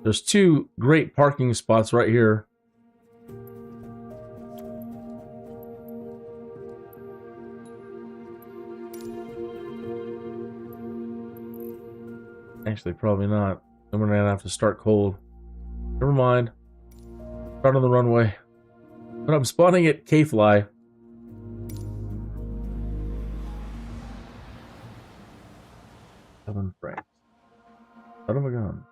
There's two great parking spots right here. Actually, probably not. Then we're gonna have to start cold. Never mind. Start on the runway. But I'm spawning at K-Fly. Seven frames. Son of a gun.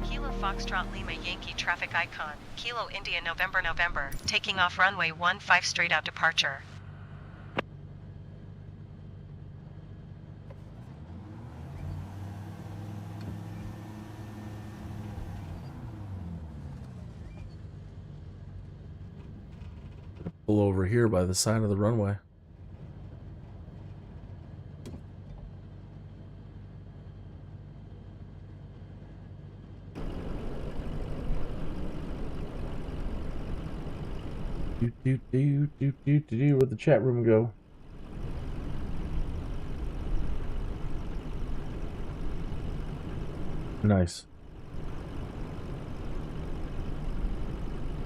Kilo Foxtrot Lima Yankee traffic icon. Kilo India November November. Taking off runway 15 straight out departure. Pull over here by the side of the runway. Where'd the chat room go? Nice.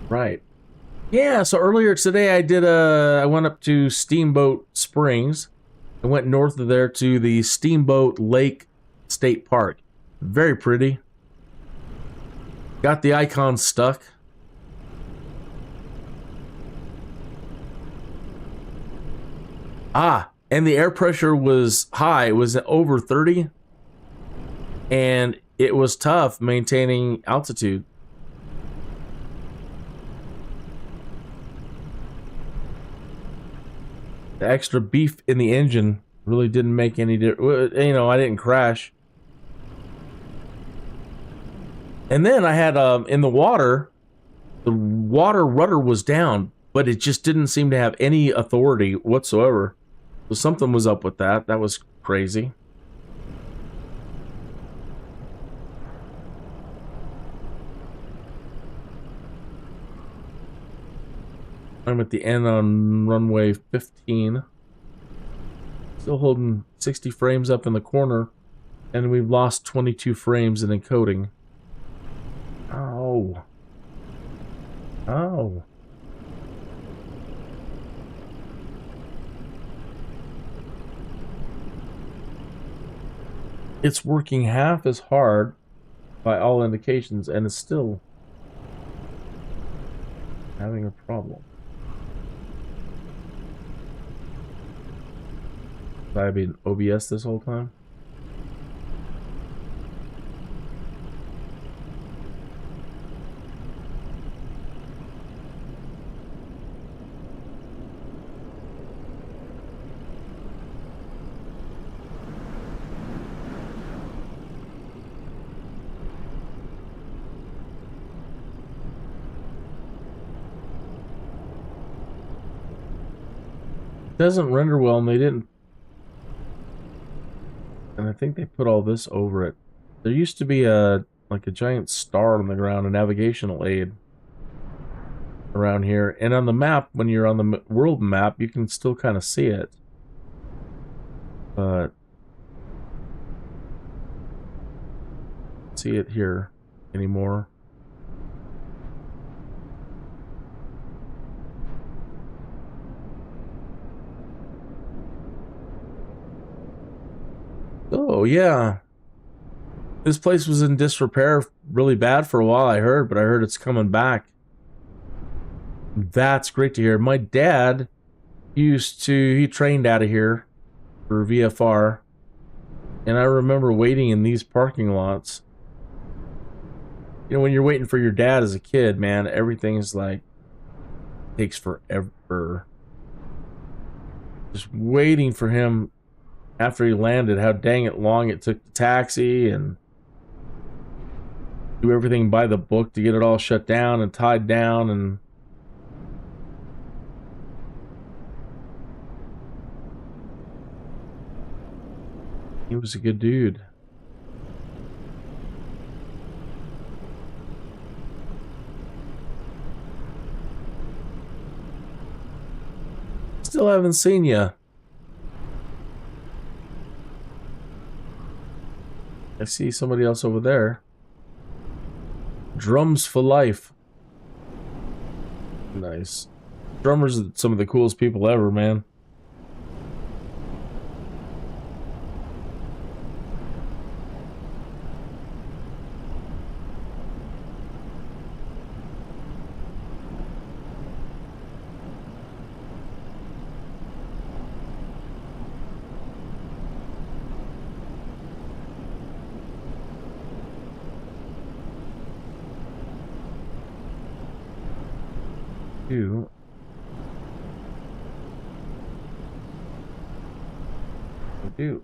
Right. Yeah, so earlier today I went up to Steamboat Springs. I went north of there to the Steamboat Lake State Park. Very pretty. Got the icon stuck. And the air pressure was high. It was over 30. And it was tough maintaining altitude. The extra beef in the engine really didn't make any difference. You know, I didn't crash. And then I had, in the water rudder was down, but it just didn't seem to have any authority whatsoever. So something was up with that. That was crazy. I'm at the end on runway 15. Still holding 60 frames up in the corner. And we've lost 22 frames in encoding. Ow. Ow. It's working half as hard by all indications, and it's still having a problem. Have I been OBS this whole time? Doesn't render well, and they didn't. And I think they put all this over it. There used to be like a giant star on the ground, a navigational aid around here. And on the map, when you're on the world map, you can still kind of see it. But see it here anymore. Oh, yeah. This place was in disrepair really bad for a while, I heard, but I heard it's coming back. That's great to hear. My dad he trained out of here for VFR, and I remember waiting in these parking lots. You know, when you're waiting for your dad as a kid, man, everything's like, takes forever. Just waiting for him. After he landed, how dang it long it took the taxi and do everything by the book to get it all shut down and tied down. And he was a good dude. Still haven't seen ya. I see somebody else over there. Drums for life. Nice. Drummers are some of the coolest people ever, man. Do. Do.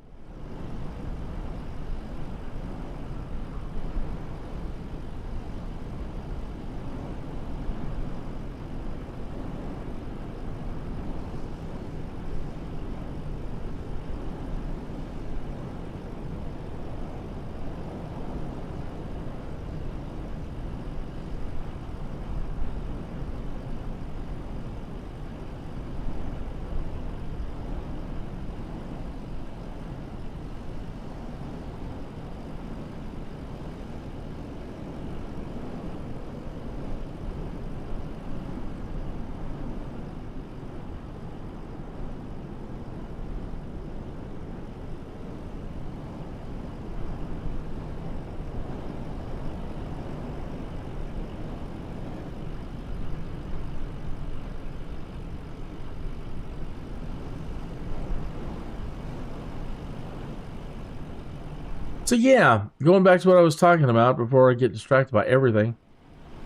So yeah, going back to what I was talking about before I get distracted by everything,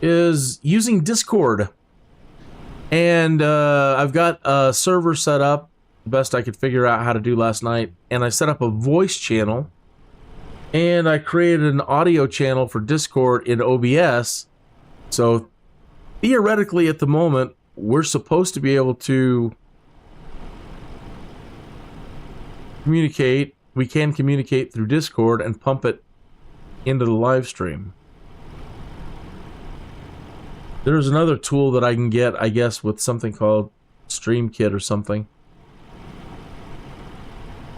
is using Discord. And I've got a server set up, the best I could figure out how to do last night, and I set up a voice channel, and I created an audio channel for Discord in OBS. So theoretically at the moment, we're supposed to be able to communicate. We can communicate through Discord and pump it into the live stream. There's another tool that I can get, I guess, with something called StreamKit or something.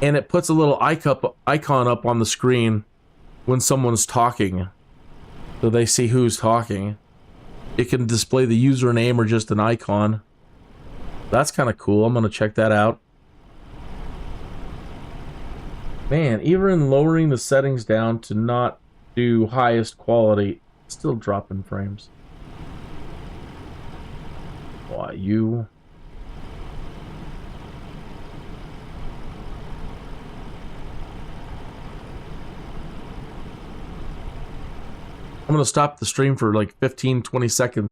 And it puts a little icon up on the screen when someone's talking, so they see who's talking. It can display the username or just an icon. That's kind of cool. I'm going to check that out. Man, even lowering the settings down to not do highest quality, still dropping frames. Why, you... I'm going to stop the stream for like 15-20 seconds.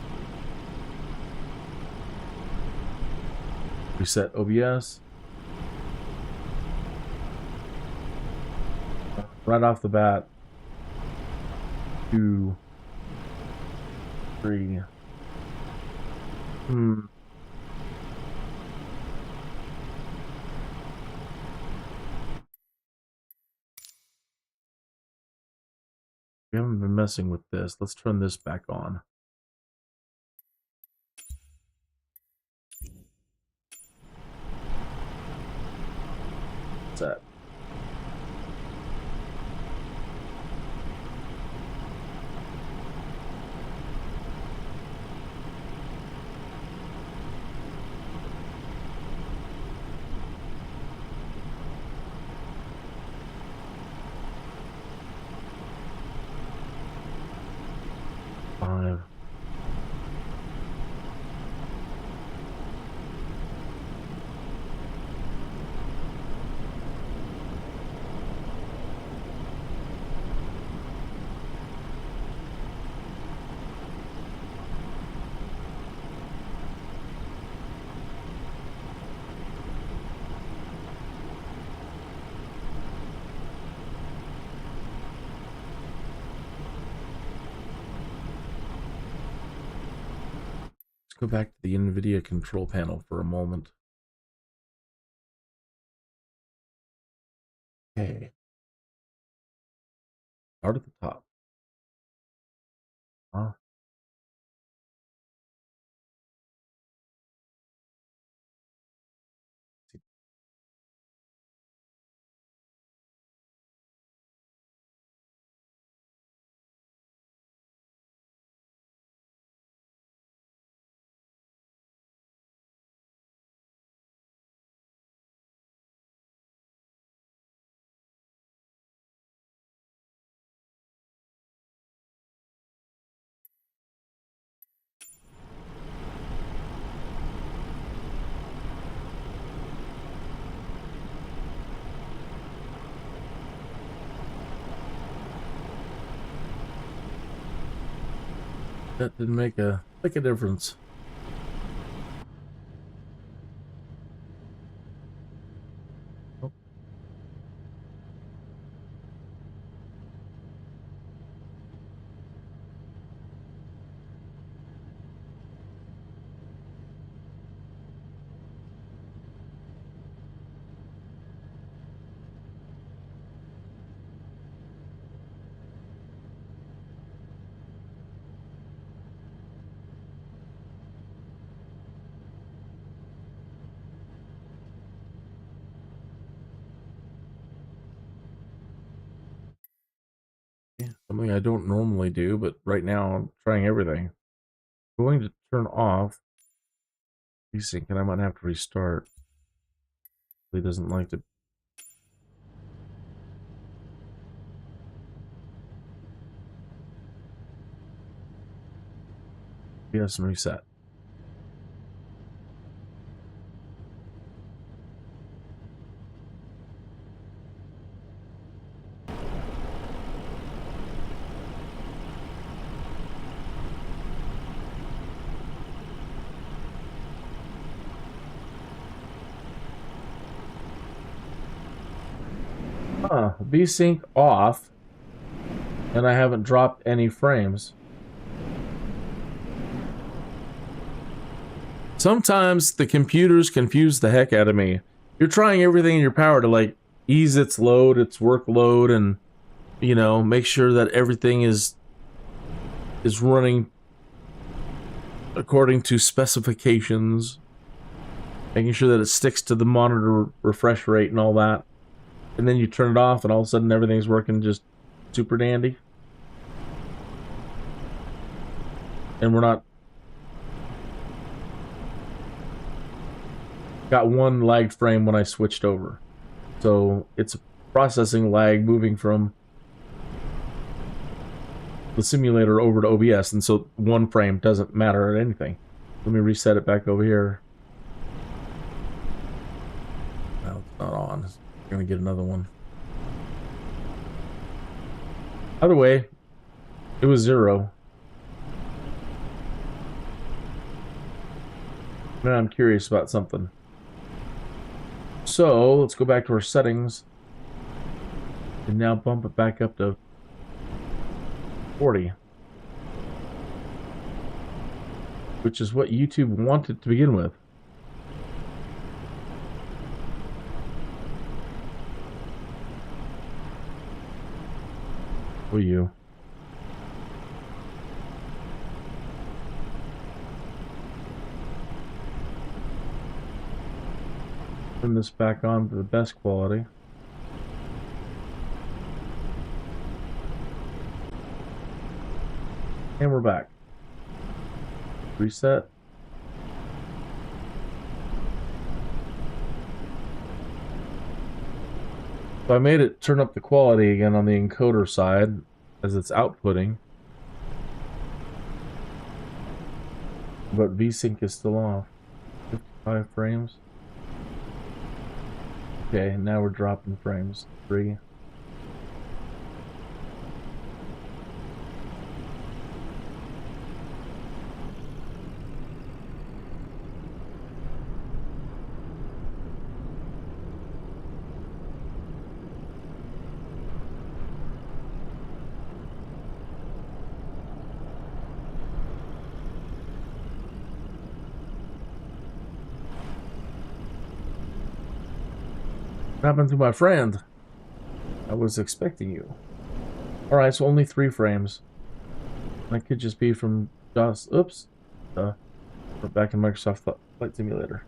Reset OBS. Right off the bat. 2, 3. We haven't been messing with this. Let's turn this back on. What's that? Go back to the NVIDIA control panel for a moment. Okay. Start at the top. Huh? That didn't make a difference. Oh. Something I don't normally do, but right now I'm trying everything. I'm going to turn off VSync, and I might have to restart. He doesn't like to. Yes, and reset. VSync off, and I haven't dropped any frames. Sometimes the computers confuse the heck out of me. You're trying everything in your power to like ease its load, its workload, and you know, make sure that everything is running according to specifications, making sure that it sticks to the monitor refresh rate and all that. And then you turn it off and all of a sudden everything's working just super dandy. And we're not... Got one lagged frame when I switched over. So it's a processing lag moving from the simulator over to OBS, and so one frame doesn't matter at anything. Let me reset it back over here. No, it's not on. We're gonna get another one. Either way, it was 0. Now I'm curious about something. So let's go back to our settings and now bump it back up to 40, which is what YouTube wanted to begin with. Will you? Turn this back on to the best quality. And we're back. Reset. So I made it turn up the quality again on the encoder side as it's outputting. But VSync is still off. 55 frames. Okay, now we're dropping frames. 3. What happened to my friend? I was expecting you. Alright, so only 3 frames. That could just be from DOS. Oops. We're back in Microsoft Flight Simulator.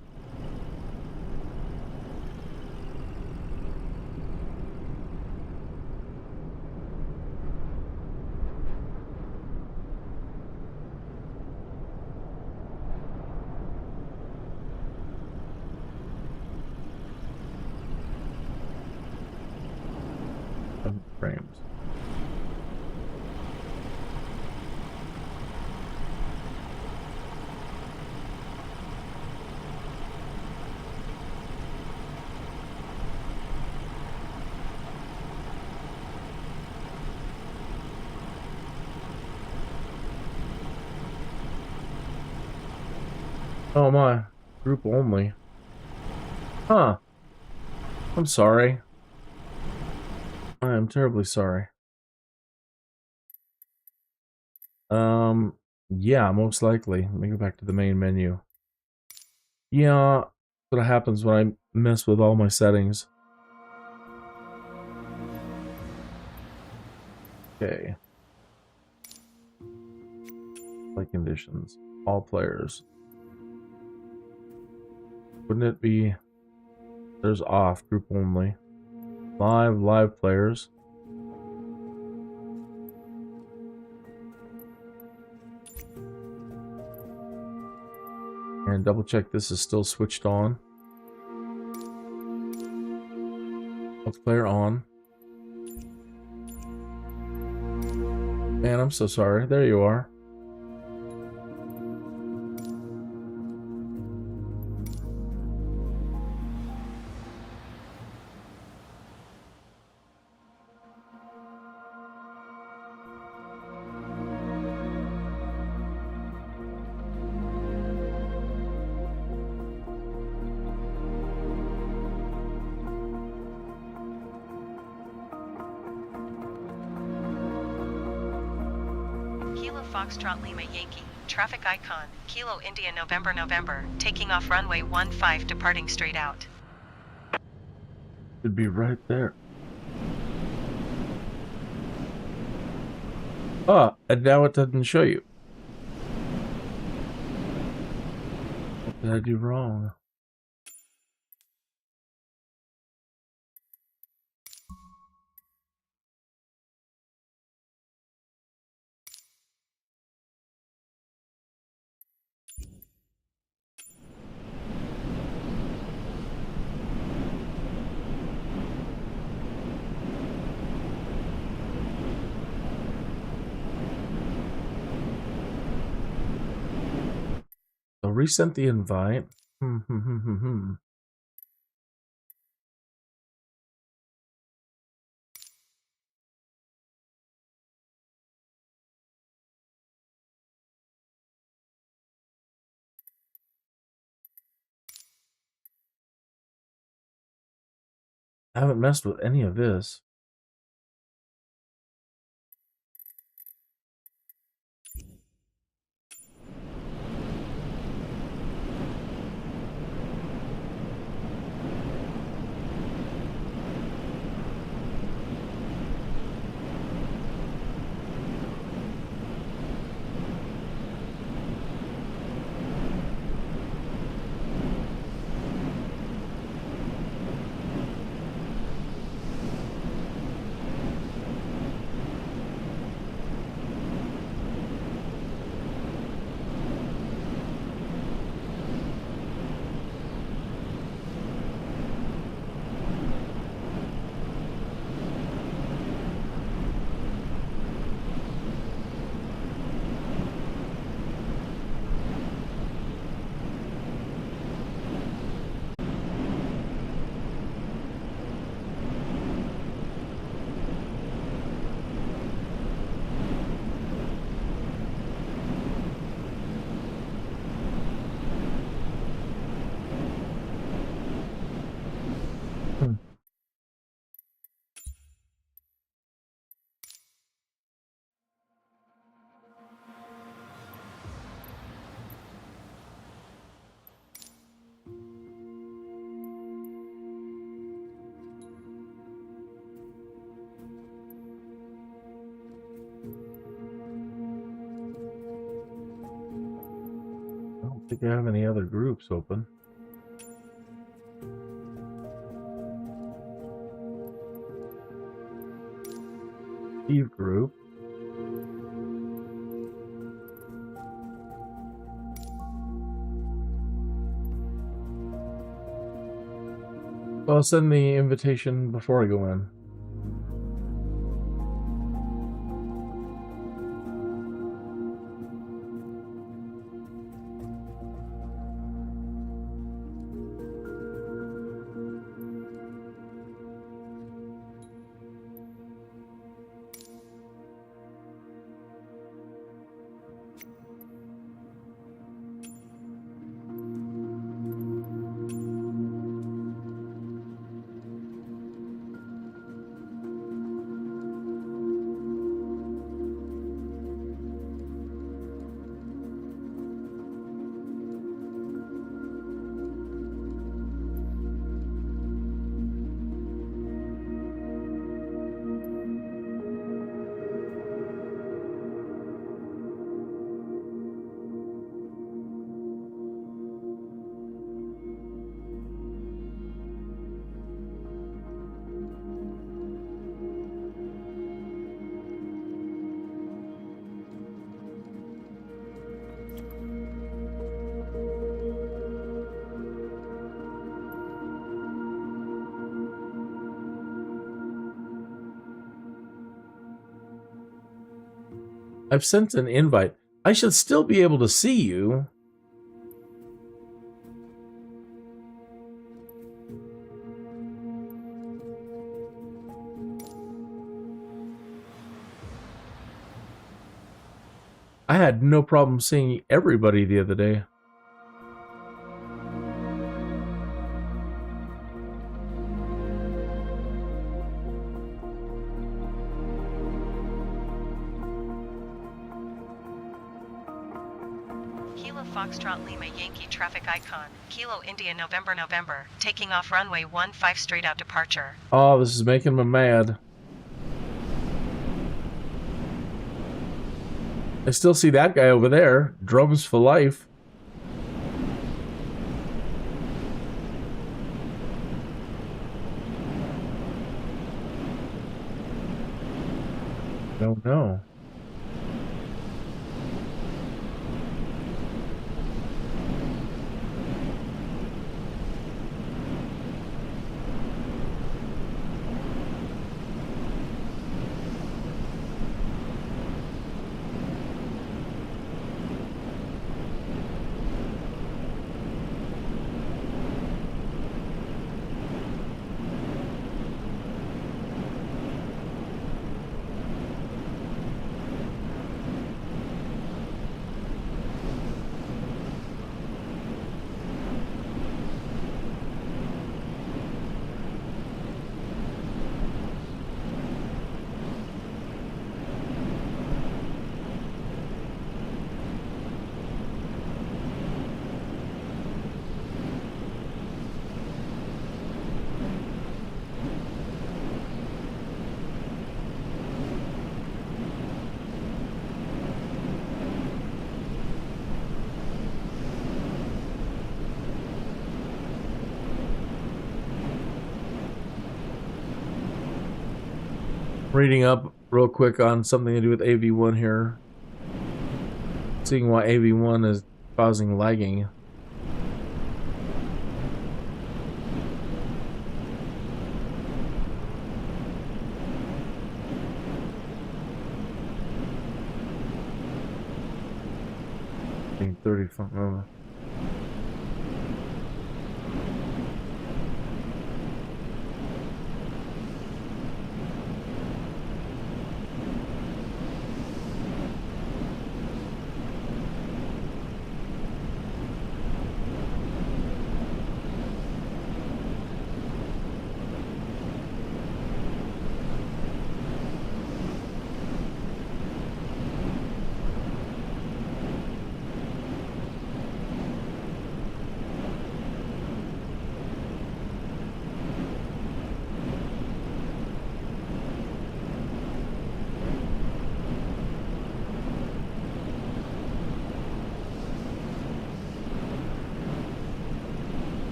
Frames. Oh my, group only. Huh. I'm sorry. I am terribly sorry. Yeah, most likely. Let me go back to the main menu. Yeah, that's what happens when I mess with all my settings. Okay. Play conditions. All players. Wouldn't it be... There's off, group only. Live players. And double check this is still switched on. Multiplayer on. Man, I'm so sorry. There you are. Kilo Foxtrot Lima Yankee, traffic icon, Kilo India November November, taking off runway 15 departing straight out. Should be right there. Ah, and now it doesn't show you. What did I do wrong? So resent the invite. I haven't messed with any of this. I don't think I have any other groups open. Steve group. So I'll send the invitation before I go in. I've sent an invite. I should still be able to see you. I had no problem seeing everybody the other day. Kilo Foxtrot Lima Yankee traffic icon. Kilo India November November. Taking off runway 15 straight out departure. Oh, this is making me mad. I still see that guy over there. Drums for life. Don't know. Reading up real quick on something to do with AV1 here. Seeing why AV1 is causing lagging. I think 35.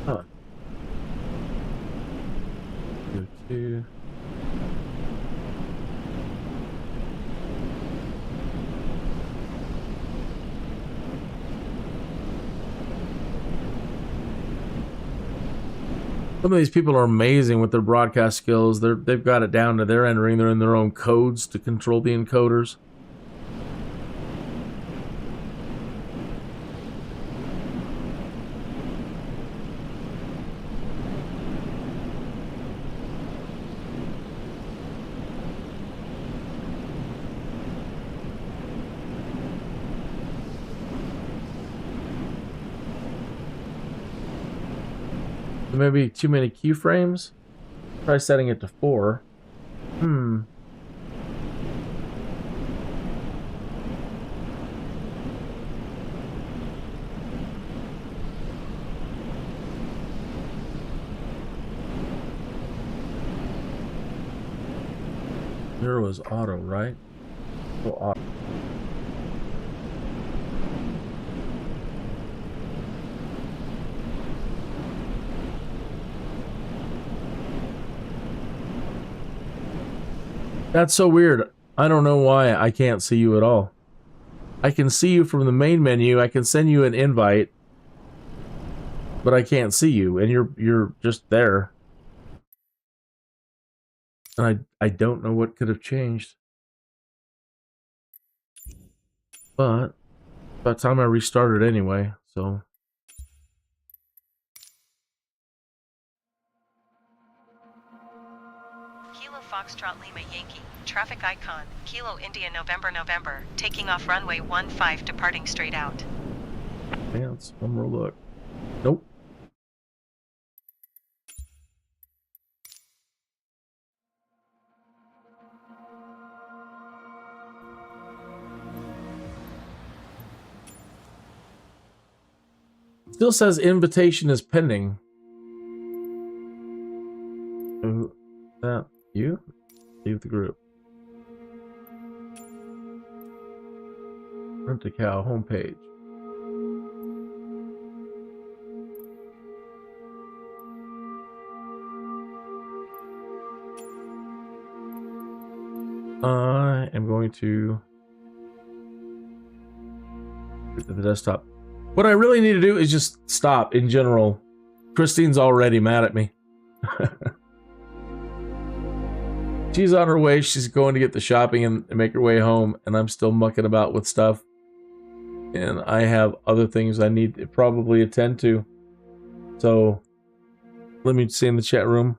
Huh. Two. Some of these people are amazing with their broadcast skills. They've got it down to they're entering their own codes to control the encoders. Maybe too many keyframes. Try setting it to 4. There was auto, right? Oh, auto. That's so weird. I don't know why I can't see you at all. I can see you from the main menu. I can send you an invite, but I can't see you, and you're just there. And I don't know what could have changed. But by the time I restarted anyway, so. Kilo Foxtrot Lima Yankee, traffic icon, Kilo India November November, taking off runway 15 departing straight out. Yeah, let's one more look. Nope. Still says invitation is pending. That you? Leave the group. Rent a cow homepage. I am going to get to the desktop. What I really need to do is just stop in general. Christine's already mad at me. She's on her way. She's going to get the shopping and make her way home. And I'm still mucking about with stuff. And I have other things I need to probably attend to. So let me see in the chat room.